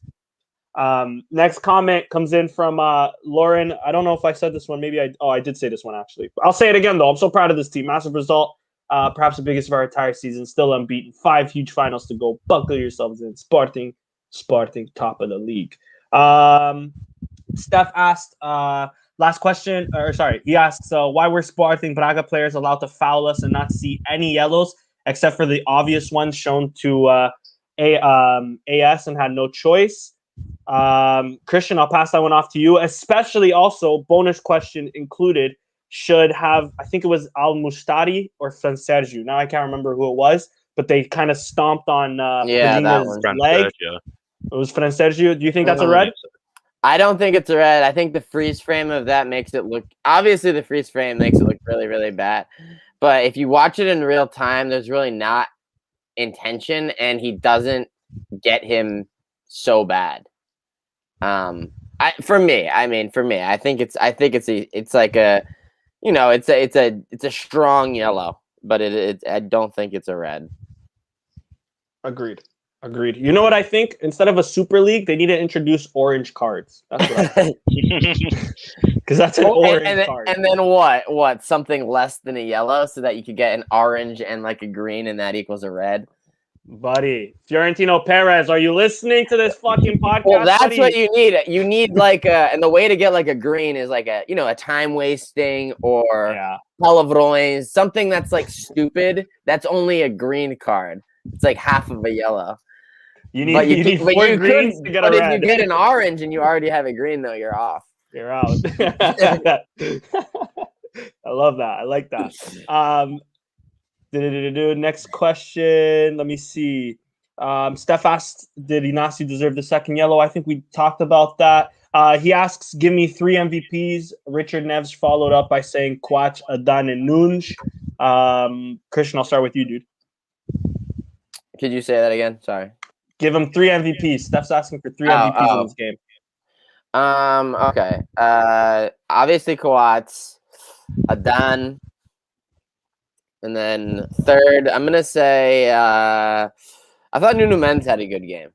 Next comment comes in from Lauren. I don't know if I said this one. Maybe I did say this one actually. I'll say it again though. I'm so proud of this team. Massive result. Perhaps the biggest of our entire season. Still unbeaten. 5 huge finals to go. Buckle yourselves in. Sporting, top of the league. Steph asked, last question, he asks, why were Sporting Braga players allowed to foul us and not see any yellows except for the obvious ones shown to AS and had no choice? Christian, I'll pass that one off to you, especially also, bonus question included, should have, I think it was Al Mustari or Fransergio. Now I can't remember who it was, but they kind of stomped on Pereira's leg. It was Fransergio. Do you think that's a red? I don't think it's a red. I think the freeze frame of that makes it look... Obviously, the freeze frame makes it look really, really bad. but if you watch it in real time, there's really not intention, and he doesn't get him so bad. For me, I think it's like a, it's a strong yellow, but I don't think it's a red. Agreed. You know what I think? Instead of a Super League, they need to introduce orange cards. That's what I think. Because that's an orange card. And then what? Something less than a yellow, so that you could get an orange and like a green, and that equals a red. Buddy, Fiorentino Perez, are you listening to this fucking podcast? Well, that's buddy? what you need. You need like and the way to get like a green is like a time wasting or palavrões, something that's like stupid. That's only a green card. It's like half of a yellow. You need four greens to get a red. But if you get an orange and you already have a green, though, you're off. You're out. I love that. I like that. Next question. Let me see. Steph asked, did Ignacio deserve the second yellow? I think we talked about that. He asks, give me 3 MVPs. Richard Neves followed up by saying Quach, Adan, and Nunes. Christian, I'll start with you, dude. Could you say that again? Sorry. Give him 3 MVPs. Steph's asking for 3 MVPs in this game. Okay. Obviously Coates, Adan, and then third, I'm gonna say I thought Nuno Mendes had a good game.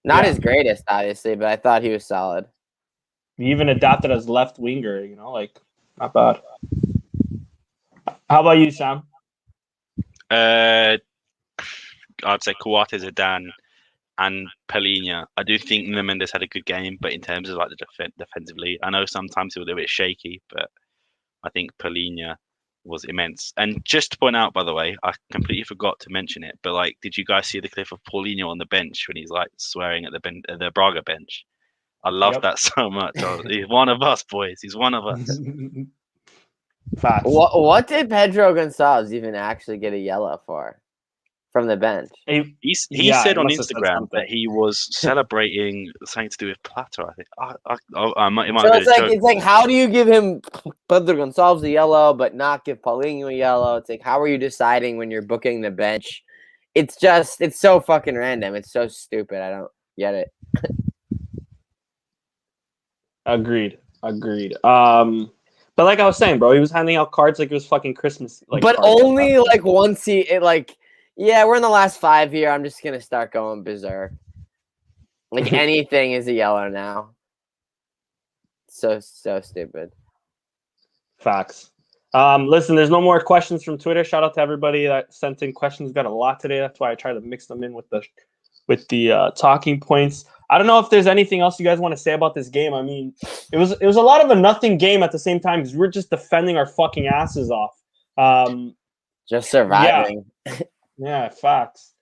Not his greatest, obviously, but I thought he was solid. He even adapted as left winger, not bad. How about you, Sam? I'd say Coates, Adan, and Palhinha. I do think Nuno Mendes had a good game, but in terms of like the defensively, I know sometimes he was a bit shaky, but I think Palhinha was immense. And just to point out, by the way, I completely forgot to mention it, but like, did you guys see the clip of Paulinho on the bench when he's like swearing at the Braga bench? I love that so much. He's one of us, boys. He's one of us. Facts. What did Pedro Gonçalves even actually get a yellow for? From the bench. He said on Instagram that he was celebrating something to do with Plata, I think. It's like, how do you give him Pedro Gonçalves a yellow but not give Paulinho a yellow? It's like, how are you deciding when you're booking the bench? It's so fucking random. It's so stupid. I don't get it. Agreed. But like I was saying, bro, he was handing out cards like it was fucking Christmas. But only like once we're in the last 5 here. I'm just gonna start going berserk. Like anything is a yellow now. So stupid. Facts. Listen, there's no more questions from Twitter. Shout out to everybody that sent in questions. We've got a lot today. That's why I try to mix them in with the talking points. I don't know if there's anything else you guys want to say about this game. I mean, it was a lot of a nothing game at the same time because we're just defending our fucking asses off. Just surviving. Yeah, facts.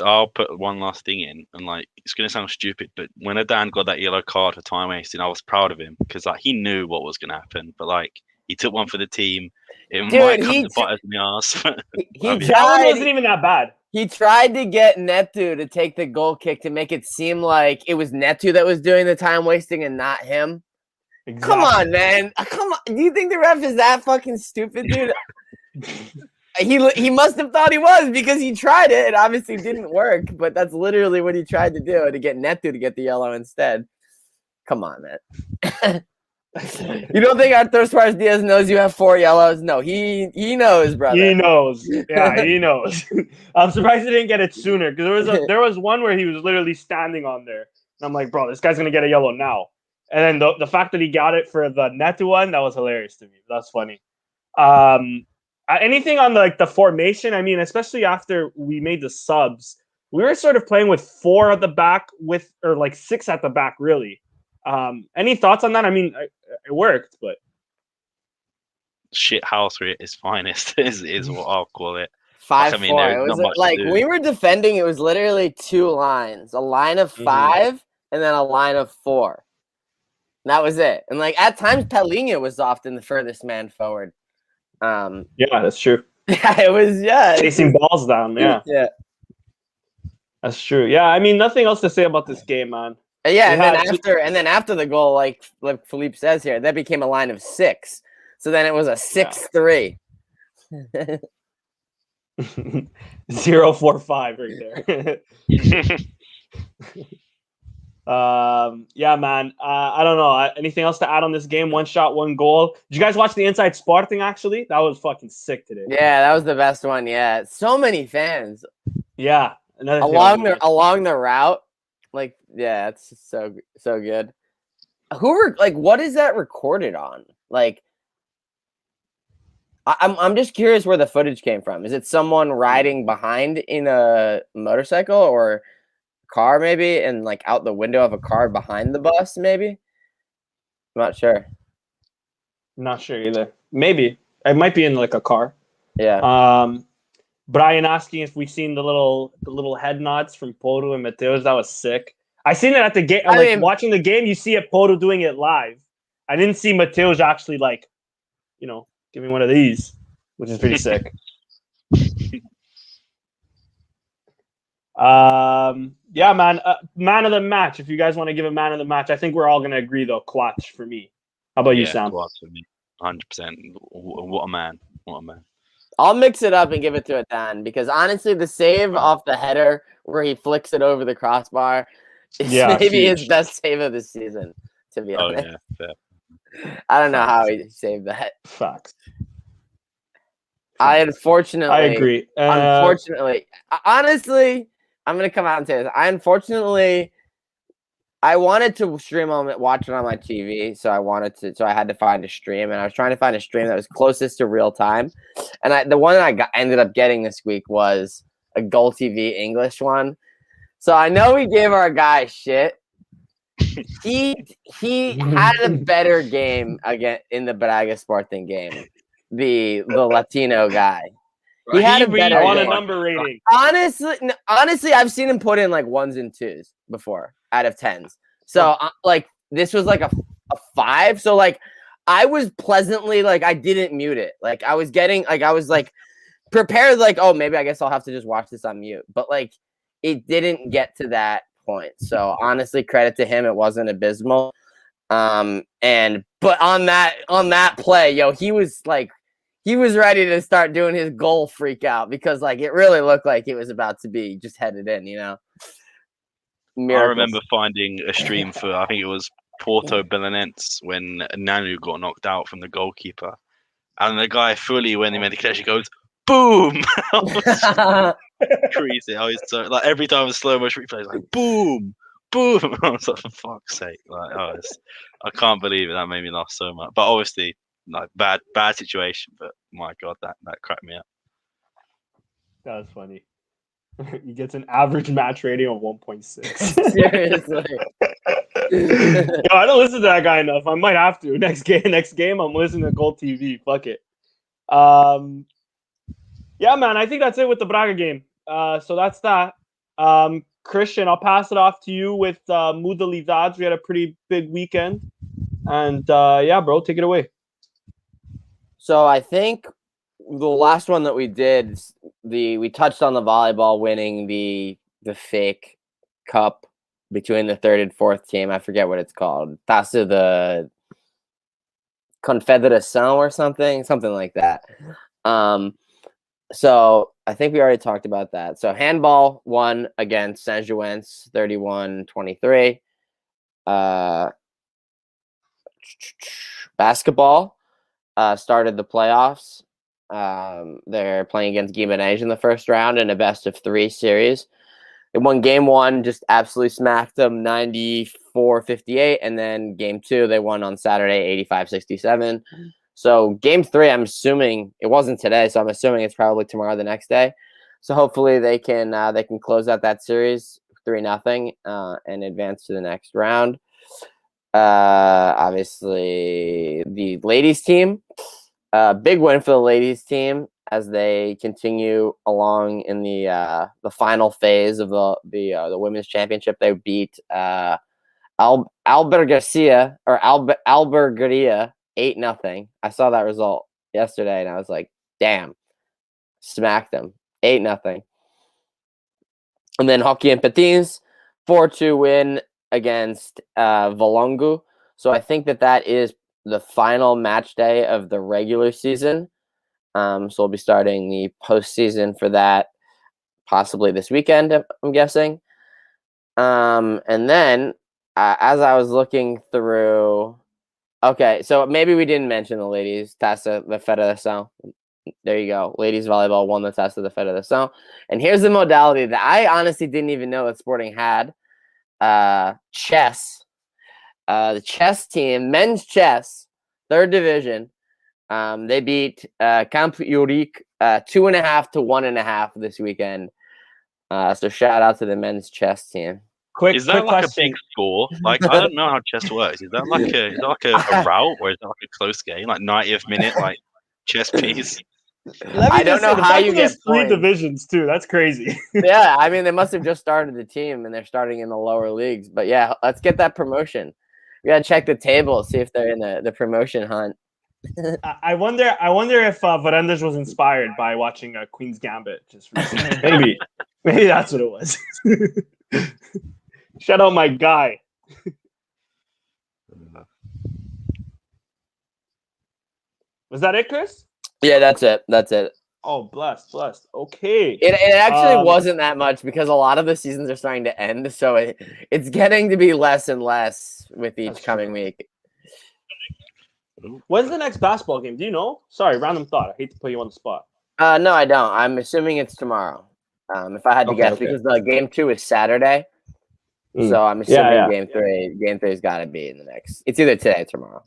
I'll put one last thing in, and like it's gonna sound stupid, but when Adan got that yellow card for time wasting, I was proud of him because like he knew what was gonna happen, but like he took one for the team. It might come to bite us in the ass. That wasn't even that bad. He tried to get Neto to take the goal kick to make it seem like it was Neto that was doing the time wasting and not him. Exactly. Come on, man. Come on. Do you think the ref is that fucking stupid, dude? He must have thought he was because he tried it. It obviously didn't work, but that's literally what he tried to do, to get Neto to get the yellow instead. Come on, man. You don't think Artur Suarez-Diaz knows you have 4 yellows? No, he knows, brother. He knows. Yeah, he knows. I'm surprised he didn't get it sooner because there was one where he was literally standing on there. And I'm like, bro, this guy's going to get a yellow now. And then the fact that he got it for the Neto one, that was hilarious to me. That's funny. Anything on the formation? I mean, especially after we made the subs, we were sort of playing with 4 at the back or like 6 at the back, really. Any thoughts on that? I mean, it worked, but shit house at its finest is what I'll call it. 5-4. It was like we were defending. It was literally 2 lines: a line of 5 and then a line of 4. And that was it. And like at times, Palhinha was often the furthest man forward. Yeah, that's true. Yeah, it was chasing balls down. Yeah, that's true. Yeah, I mean, nothing else to say about this game, man. Yeah, and then after the goal, like Philippe says here, that became a line of 6. So then it was a 6-3. 0-4-5 right there. Yeah, man. I don't know. Anything else to add on this game? 1 shot, 1 goal. Did you guys watch the Inside Sporting? Actually, that was fucking sick today. Yeah, that was the best one yet. So many fans. Yeah, along the route. Like, yeah, it's so good. What is that recorded on? Like, I'm just curious where the footage came from. Is it someone riding behind in a motorcycle or car maybe, and like out the window of a car behind the bus maybe? I'm not sure. Not sure either. Maybe it might be in like a car. Yeah. Brian asking if we've seen the little head nods from Porto and Mateus. That was sick. I seen it at the game. Watching the game, you see it Porto doing it live. I didn't see Mateus actually give me one of these, which is pretty sick. Yeah, man. Man of the match. If you guys want to give a man of the match, I think we're all gonna agree though. Quatch for me. How about you, Sam? Quatch for me. 100%. What a man. I'll mix it up and give it to a Dan because honestly, the save off the header where he flicks it over the crossbar is maybe his best save of the season. To be honest. Oh yeah, fair. I don't know how he saved that. Facts. I agree. Unfortunately, honestly, I'm gonna come out and say this. I wanted to watch it on my TV, so I had to find a stream, and I was trying to find a stream that was closest to real time, and the one that ended up getting this week was a Goal TV English one. So I know we gave our guy shit. He had a better game again in the Braga Sporting game. The Latino guy. He had a better on a number rating. Honestly, I've seen him put in like 1s and 2s before out of 10s. So this was like a 5. So like I was pleasantly I didn't mute it. Like I was prepared oh maybe I guess I'll have to just watch this on mute. But like it didn't get to that point. So honestly, credit to him, it wasn't abysmal. But on that play, he was ready to start doing his goal freak out because it really looked like it was about to be just headed in, Miracles. I remember finding a stream for, I think it was Porto Belenenses when Nanu got knocked out from the goalkeeper. And the guy fully, when he made the catch, he goes, boom! Crazy. I was so, every time a slow motion replay, like, boom! Boom! I was like, for fuck's sake. I can't believe it. That made me laugh so much. But obviously, bad situation, but my god, that cracked me up. That was funny. He gets an average match rating of 1.6. Seriously. I don't listen to that guy enough. I might have to. Next game, I'm listening to Gold TV. Fuck it. Yeah, man, I think that's it with the Braga game. So that's that. Christian, I'll pass it off to you with Modalidades. We had a pretty big weekend. And yeah, bro, take it away. So I think the last one that we did, we touched on the volleyball winning the fake cup between the 3rd and 4th team. I forget what it's called. Taça the Confederação or something like that. So I think we already talked about that. So handball won against Saint Jouen's 31-23. Basketball started the playoffs. They're playing against Guimarães in the first round in a best-of-3 series. They won game 1, just absolutely smacked them 94-58, and then game 2 they won on Saturday 85-67. So game 3, I'm assuming it wasn't today, so I'm assuming it's probably tomorrow, the next day. So hopefully they can close out that series 3-0 and advance to the next round. Obviously the ladies team, big win for the ladies team as they continue along in the final phase of the women's championship. They beat Albergaria 8-0. I saw that result yesterday and I was like, damn, smacked them 8-0. And then hockey and patins 4-2 win against Valongo. So I think that is the final match day of the regular season. So we'll be starting the postseason for that possibly this weekend, I'm guessing. And then as I was looking through, okay, so maybe we didn't mention the ladies Taça da Federação. There you go. Ladies volleyball won the Taça da Federação. And here's the modality that I honestly didn't even know that Sporting had. Chess. The chess team, men's chess, 3rd division. They beat Camp Uric 2.5 to 1.5 this weekend. So shout out to the men's chess team. Is that like question. A big score? Like I don't know how chess works. Is that like a route or is that like a close game? Like 90th minute, like chess piece? I don't know how you get 3 divisions too. That's crazy. Yeah, I mean they must have just started the team and they're starting in the lower leagues. But yeah, let's get that promotion. We gotta check the table, see if they're in the promotion hunt. I wonder if Varandas was inspired by watching Queen's Gambit just recently. Maybe that's what it was. Shout out my guy. Was that it, Chris? Yeah, that's it. Oh, blessed. Okay. It actually wasn't that much because a lot of the seasons are starting to end, so it's getting to be less and less with each coming week. When's the next basketball game? Do you know? Sorry, random thought. I hate to put you on the spot. No, I don't. I'm assuming it's tomorrow. If I had to guess, because the game 2 is Saturday. So I'm assuming game 3's got to be in the next. It's either today or tomorrow.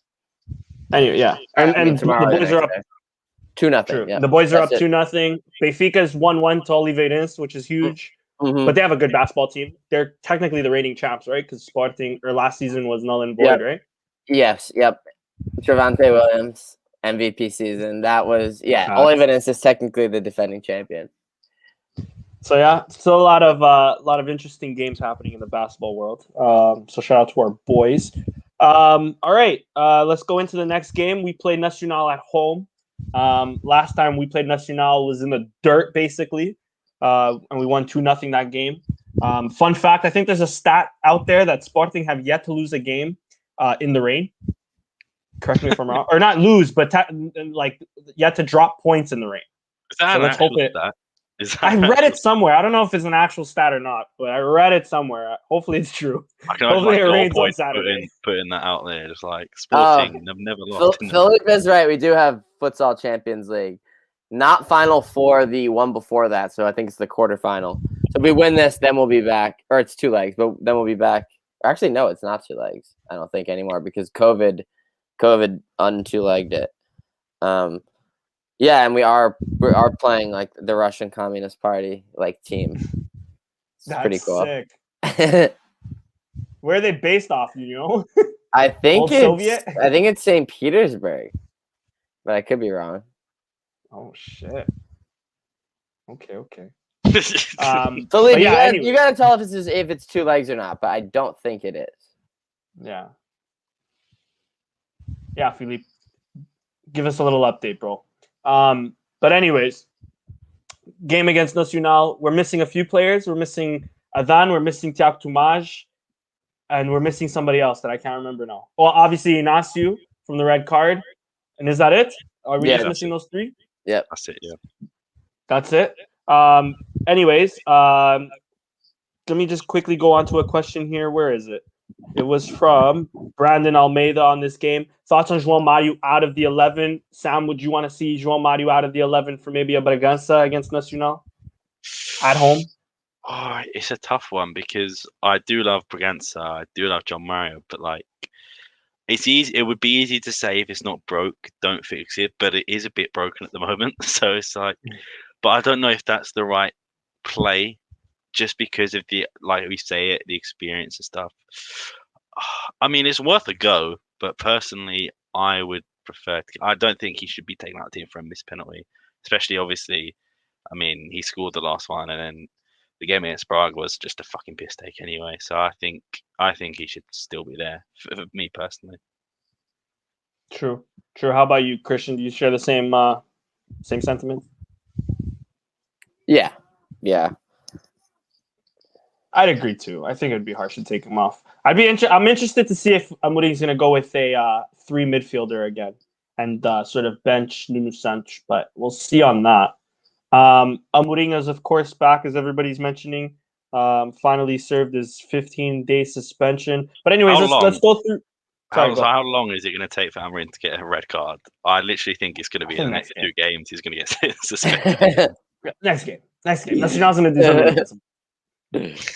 Anyway, yeah. And tomorrow the boys are up 2-0. Yeah. The boys are up 2-0. Benfica's 1-1 to Oliveirense, which is huge. Mm-hmm. But they have a good basketball team. They're technically the reigning champs, right? Because Sporting last season was null and void, right? Yes. Yep. Trevante Williams MVP season. That was Oliveirense is technically the defending champion. So yeah, still a lot of interesting games happening in the basketball world. So shout out to our boys. All right, let's go into the next game. We played Nacional at home. Last time we played Nacional was in the dirt basically, and we won 2-0 that game. Fun fact: I think there's a stat out there that Sporting have yet to lose a game in the rain. Correct me if I'm wrong, or not lose, but yet to drop points in the rain. Is that an actual stat? I read it somewhere. I don't know if it's an actual stat or not, but I read it somewhere. Hopefully it's true. Hopefully it rains on Saturday. Putting that out there, just like Sporting, they've never lost. Philip is right. We do have Futsal Champions League. Not Final Four, the one before that. So I think it's the quarterfinal. So if we win this, then we'll be back. Or it's 2 legs, but then we'll be back. Actually, no, it's not 2 legs. I don't think anymore because COVID un-2-legged it. Yeah, and we are playing like the Russian Communist Party like team. That's pretty cool. Sick. Where are they based off? You know? I think Soviet? I think it's St. Petersburg, but I could be wrong. Oh shit. Okay. Philippe, you gotta tell us if it's 2 legs or not, but I don't think it is. Yeah. Yeah, Philippe. Give us a little update, bro. But anyways, game against Nacional. We're missing a few players. We're missing Adan. We're missing Tiago Tomás. And we're missing somebody else that I can't remember now. Well, obviously Inácio from the red card. And is that it? Are we just missing those 3? Yep. That's it, yeah. That's it. Anyways, let me just quickly go on to a question here. Where is it? It was from Brandon Almeida on this game. Thoughts on João Mário out of the 11? Sam, would you want to see João Mário out of the 11 for maybe a Bragança against Nacional at home? Oh, it's a tough one because I do love Bragança. I do love João Mário, but like it's easy. It would be easy to say if it's not broke, don't fix it. But it is a bit broken at the moment, so it's like. But I don't know if that's the right play, just because of the like we say it, the experience and stuff. I mean, it's worth a go, but personally, I would prefer. I don't think he should be taken out of the team for a missed penalty, especially obviously. I mean, he scored the last one, and then the game against Braga was just a fucking piss take anyway. So I think he should still be there for me personally. True. How about you, Christian? Do you share the same sentiment? Yeah. I'd agree too. I think it'd be harsh to take him off. I'm interested to see if Amorim's going to go with a 3 midfielder again and sort of bench Nuno Santos, but we'll see on that. Amorim is of course back, as everybody's mentioning. Finally served his 15-day suspension. But anyways, let's go through. Sorry, How long is it going to take for Amorim to get a red card? I literally think it's going to be the next 2 games. He's going to get suspended. Next game. Nacional's going to do something against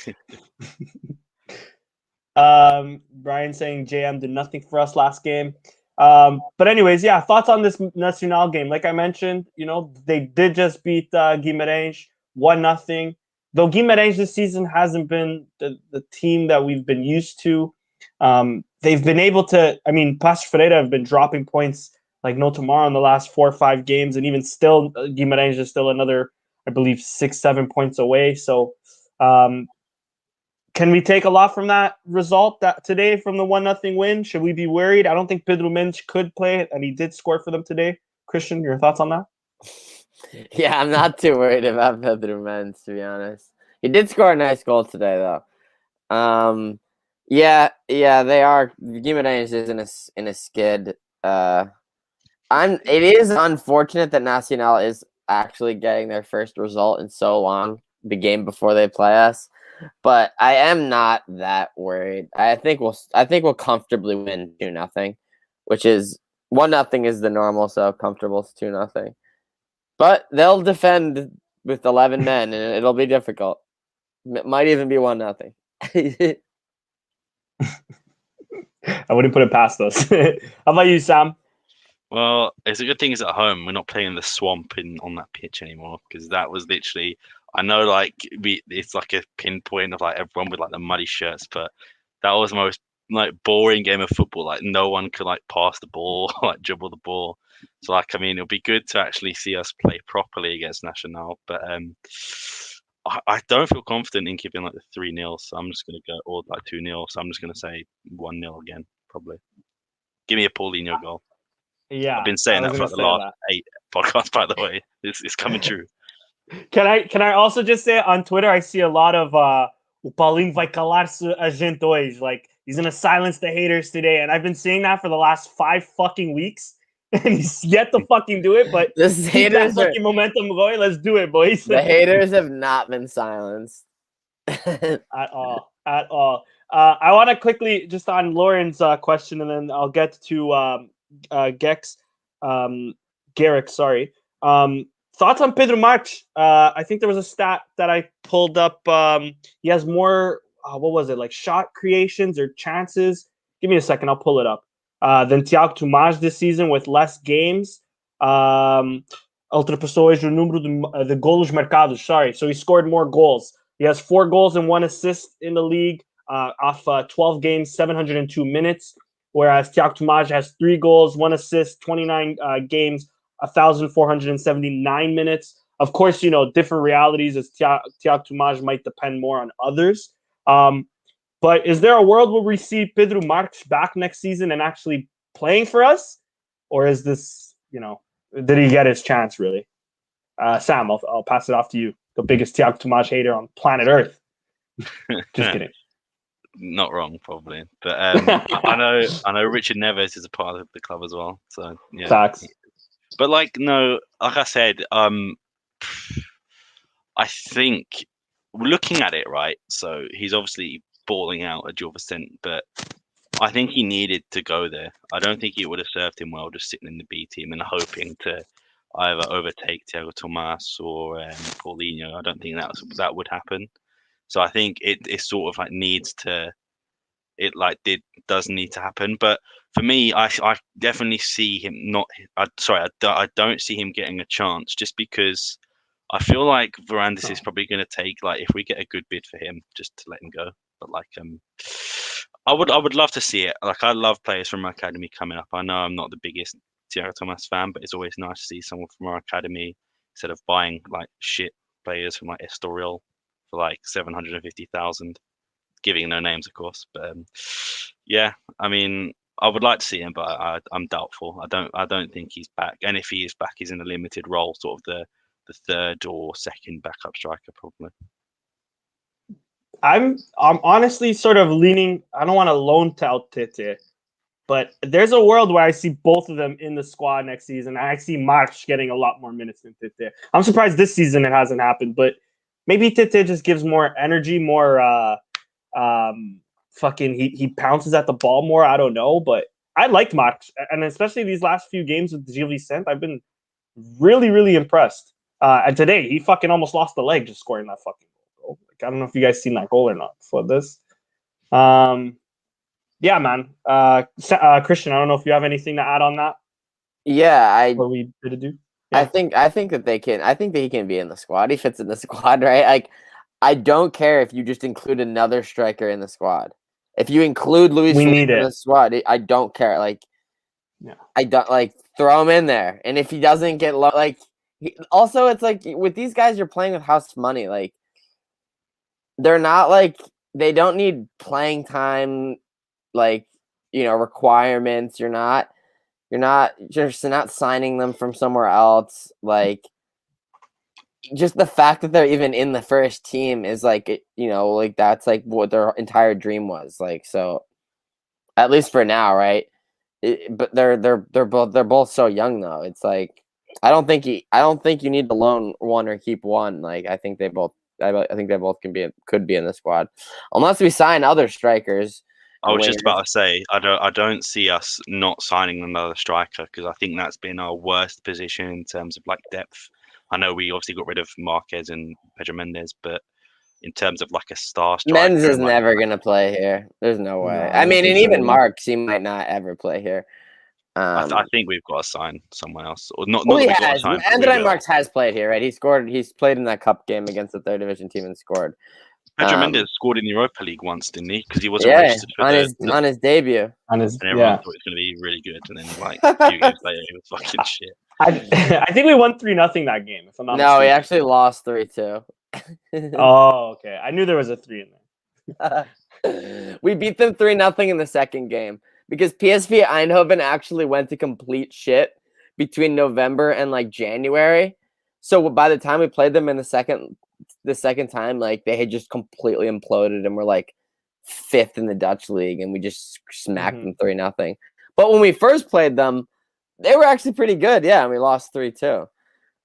him. Brian saying JM did nothing for us last game. But anyways, yeah, thoughts on this Nacional game. Like I mentioned, they did just beat Guimarães 1-0. Though Guimarães this season hasn't been the team that we've been used to. They've been able to, Paços Ferreira have been dropping points like no tomorrow in the last 4 or 5 games, and even still, Guimarães is still another, I believe, 6-7 points away. So, can we take a lot from that result today from the 1-0 win? Should we be worried? I don't think Pedro Mendes could play it, and he did score for them today. Christian, your thoughts on that? Yeah, I'm not too worried about Pedro Mendes, to be honest. He did score a nice goal today, though. Yeah, they are. Guimarães is in a skid. It is unfortunate that Nacional is actually getting their first result in so long, the game before they play us. But I am not that worried. I think we'll comfortably win 2-0, which is 1-0 is the normal, so comfortable is 2-0. But they'll defend with 11 men, and it'll be difficult. It might even be 1-0. I wouldn't put it past us. How about you, Sam? Well, it's a good thing it's at home. We're not playing in the swamp on that pitch anymore, because that was literally. I know, it's like a pinpoint of like everyone with like the muddy shirts, but that was the most like boring game of football. Like no one could like pass the ball, like dribble the ball. So it'll be good to actually see us play properly against Nacional. But I don't feel confident in keeping like the 3-0. So I'm just gonna go or like 2-0. So I'm just gonna say 1-0 again, probably. Give me a Paulinho goal. Yeah, I've been saying that for like the last 8 podcasts. By the way, it's coming true. Can I also just say on Twitter, I see a lot of o Paulinho vai calar a gente hoje. Like he's gonna silence the haters today, and I've been saying that for the last 5 fucking weeks, and he's yet to fucking do it. But keep that fucking momentum going. Let's do it, boys. The haters have not been silenced at all. I want to quickly just on Lauren's question, and then I'll get to Garrick. Sorry. Thoughts on Pedro Marques? I think there was a stat that I pulled up. He has more, what was it, like shot creations or chances? Give me a second, I'll pull it up. Than Tiago Tomás this season with less games. Ultrapassou hoje o número de golos marcados. Sorry, so he scored more goals. He has 4 goals and 1 assist in the league off 12 games, 702 minutes. Whereas Tiago Tomás has 3 goals, 1 assist, 29 games, 1,479 minutes. Of course, different realities as Tiago Tomás might depend more on others. But is there a world where we see Pedro Marques back next season and actually playing for us? Or is this, did he get his chance, really? Sam, I'll pass it off to you, the biggest Tiago Tomás hater on planet Earth. Just kidding. Not wrong, probably. But I know Richard Neves is a part of the club as well. So, yeah. Facts. But like I said, I think looking at it, right, so he's obviously balling out at Gil Vicente, but I think he needed to go there. I don't think it would have served him well just sitting in the B team and hoping to either overtake Tiago Tomás or Paulinho. I don't think that would happen. So I think it sort of like needs to, does need to happen. But for me, I definitely see him I don't see him getting a chance just because I feel like Varandas is probably going to take, like, if we get a good bid for him, just to let him go. But like, I would love to see it. Like, I love players from our academy coming up. I know I'm not the biggest Tiago Tomás fan, but it's always nice to see someone from our academy instead of buying like shit players from like Estoril for like 750,000. Giving no names, of course, but yeah, I mean, I would like to see him, but I'm doubtful. I don't think he's back, and if he is back, he's in a limited role, sort of the third or second backup striker, probably. I'm honestly sort of leaning. I don't want to loan out Tete, but there's a world where I see both of them in the squad next season. I see March getting a lot more minutes than Tete. I'm surprised this season it hasn't happened, but maybe Tete just gives more energy, more he pounces at the ball more. I don't know, but I liked March, and especially these last few games with Gil Vicente, I've been really, really impressed. And today he fucking almost lost the leg just scoring that fucking goal. Like, I don't know if you guys seen that goal or not for this. Yeah, man. Christian, I don't know if you have anything to add on that. Yeah, What we did do. Yeah. I think that they can. I think that he can be in the squad. He fits in the squad, right? Like, I don't care if you just include another striker in the squad. If you include Luis Felipe in the squad, I don't care. Like, I don't like throw him in there. And if he doesn't get also it's like with these guys, you're playing with house money. Like, they're not like they don't need playing time, like requirements. You're not signing them from somewhere else. Like, just the fact that they're even in the first team is like that's like what their entire dream was. Like, so at least for now, right? But they're both so young though. It's like I don't think you need to loan one or keep one. Like, I think they both could be in the squad unless we sign other strikers. I was just about to say, I don't see us not signing another striker because I think that's been our worst position in terms of like depth. I know we obviously got rid of Marquez and Pedro Mendes, but in terms of like a star striker, Mendes is never gonna play here. There's no way. No, I mean, and even Marks, he might not ever play here. I think we've got to sign someone else, or not. Well, he has. Andre Marks has played here, right? He's played in that cup game against the third division team and scored. Pedro Mendes scored in the Europa League once, didn't he? Because he wasn't registered for on his debut. And everyone thought he was going to be really good, and then like a few games later, he was fucking shit. I think we won 3-0 that game. If I'm not mistaken. We actually lost 3-2. Oh, okay. I knew there was a 3 in there. We beat them 3-0 in the second game because PSV Eindhoven actually went to complete shit between November and like January. So by the time we played them in the second time, like they had just completely imploded and were like 5th in the Dutch league, and we just smacked them 3-0. But when we first played them, they were actually pretty good. Yeah, and we lost 3-2.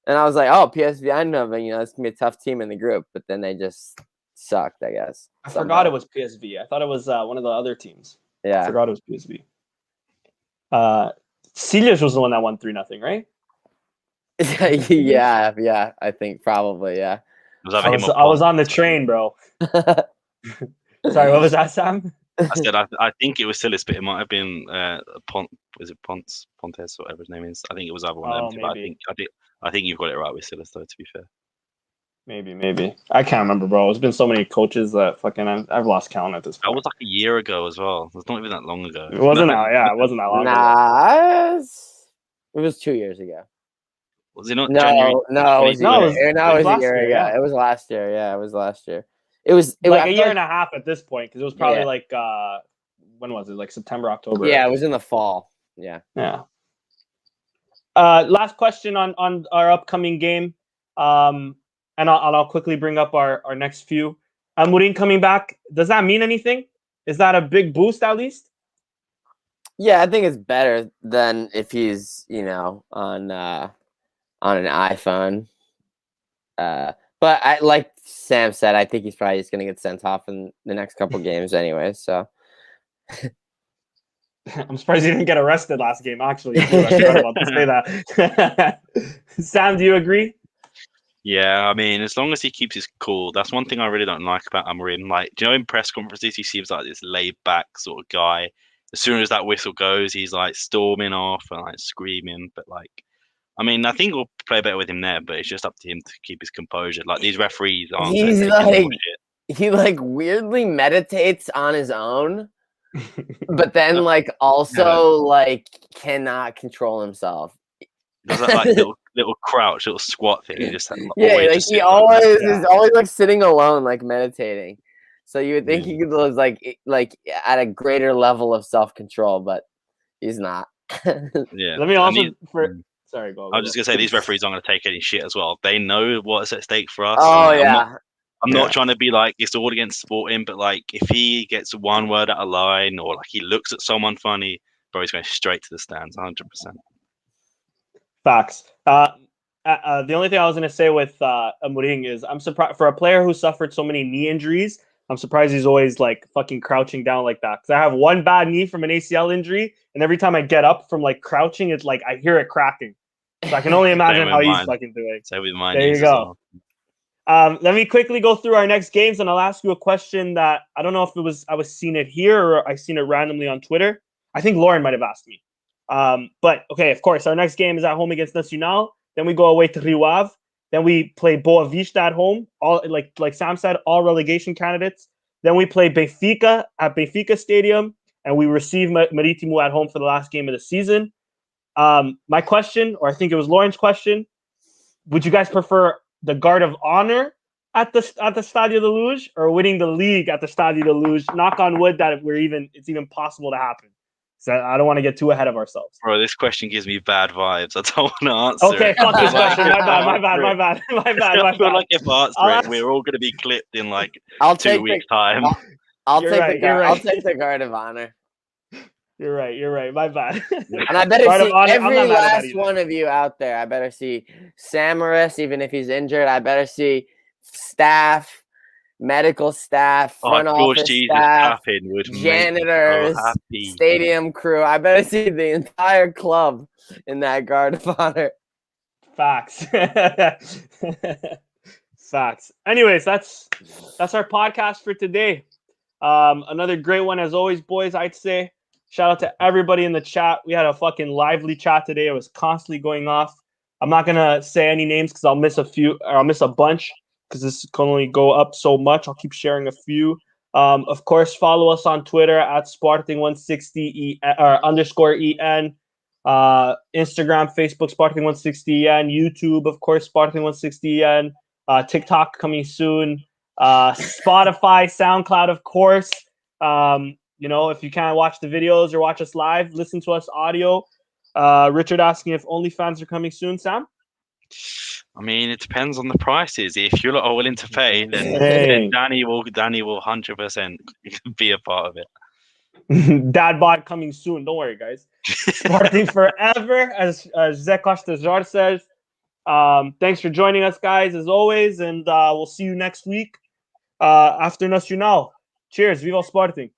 And I was like, oh, PSV Eindhoven, it's gonna be a tough team in the group. But then they just sucked, I guess. I forgot it was PSV. I thought it was one of the other teams. Yeah, I forgot it was PSV. Silas was the one that won 3-0, right? yeah. I think probably, yeah. I was on the train, bro. Sorry, what was that, Sam? I said I think it was Silas, but it might have been was it Pontes, whatever his name is. I think it was either one of them. But I think you've got it right with Silas, though. To be fair, maybe I can't remember, bro. There's been so many coaches that fucking I've lost count at this point. That was like a year ago as well. It's not even that long ago. It wasn't it wasn't that long ago. It was 2 years ago. Was it not? No, January? No, it was a year ago. Yeah. It was last year. Yeah, it was last year. It was like a year and a half at this point because it was probably like when was it? Like September, October. Yeah, it was in the fall. Yeah. Last question on our upcoming game, and I'll quickly bring up our next few. Amorim coming back, does that mean anything? Is that a big boost at least? Yeah, I think it's better than if he's on an iPhone. But like Sam said, I think he's probably just going to get sent off in the next couple games anyway. So I'm surprised he didn't get arrested last game. Actually, I forgot about to say that. Sam, do you agree? Yeah, I mean, as long as he keeps his cool, that's one thing I really don't like about Amorim. Like, do you know, in press conferences, he seems like this laid-back sort of guy. As soon as that whistle goes, he's like storming off and like screaming. But like, I mean, I think we'll play better with him there, but it's just up to him to keep his composure. Like, these referees aren't. He weirdly meditates on his own, but then also cannot control himself. Does that like little crouch, little squat thing? He just he always is always sitting alone, like meditating. So you would think he was like at a greater level of self control, but he's not. Yeah. Let me also Sorry, go. I was just gonna say these referees aren't gonna take any shit as well. They know what's at stake for us. Oh yeah. I'm not trying to be like it's all against Sporting, but like if he gets one word out of line or like he looks at someone funny, bro, he's going straight to the stands, 100%. Facts. The only thing I was going to say with Amorim is I'm surprised for a player who suffered so many knee injuries. I'm surprised he's always like fucking crouching down like that. Because I have one bad knee from an ACL injury, and every time I get up from like crouching, it's like I hear it cracking. So I can only imagine how he's fucking doing. So with mine, there you go. Let me quickly go through our next games, and I'll ask you a question that I don't know if I was seeing it here or I seen it randomly on Twitter. I think Lauren might have asked me. But okay, of course, our next game is at home against Nacional. Then we go away to Rio Ave. Then we play Boa Vista at home. All like Sam said, all relegation candidates. Then we play Benfica at Benfica Stadium, and we receive Marítimo at home for the last game of the season. My question, or I think it was Lauren's question, would you guys prefer the Guard of Honor at the Stadio de Luz or winning the league at the Stadio de Luz? Knock on wood that it's even possible to happen. So I don't want to get too ahead of ourselves. Bro, this question gives me bad vibes. I don't want to answer okay, it. fuck this question. My bad. I feel like if I answer it, we're all going to be clipped in like 2 weeks' time. I'll take the Guard of Honor. You're right. My bad. And I better see every last one of you out there. I better see Samaras, even if he's injured. I better see staff, medical staff, front office staff, janitors, stadium crew. I better see the entire club in that Guard of Honor. Facts. Facts. Anyways, that's our podcast for today. Another great one as always, boys, I'd say. Shout out to everybody in the chat. We had a fucking lively chat today. It was constantly going off. I'm not gonna say any names because I'll miss a bunch because this can only go up so much. I'll keep sharing a few. Of course, follow us on Twitter at Sporting160EN _EN. Instagram, Facebook, Sporting160EN. YouTube, of course, Sporting160EN. TikTok coming soon. Spotify, SoundCloud, of course. If you can't watch the videos or watch us live, listen to us audio. Richard asking if OnlyFans are coming soon, Sam? I mean, it depends on the prices. If you're not willing to pay, then Danny will 100% be a part of it. Dad bod coming soon. Don't worry, guys. Sporting forever, as Zé Costa Jorge says. Thanks for joining us, guys, as always, and we'll see you next week after Nacional. Cheers. Viva Sporting.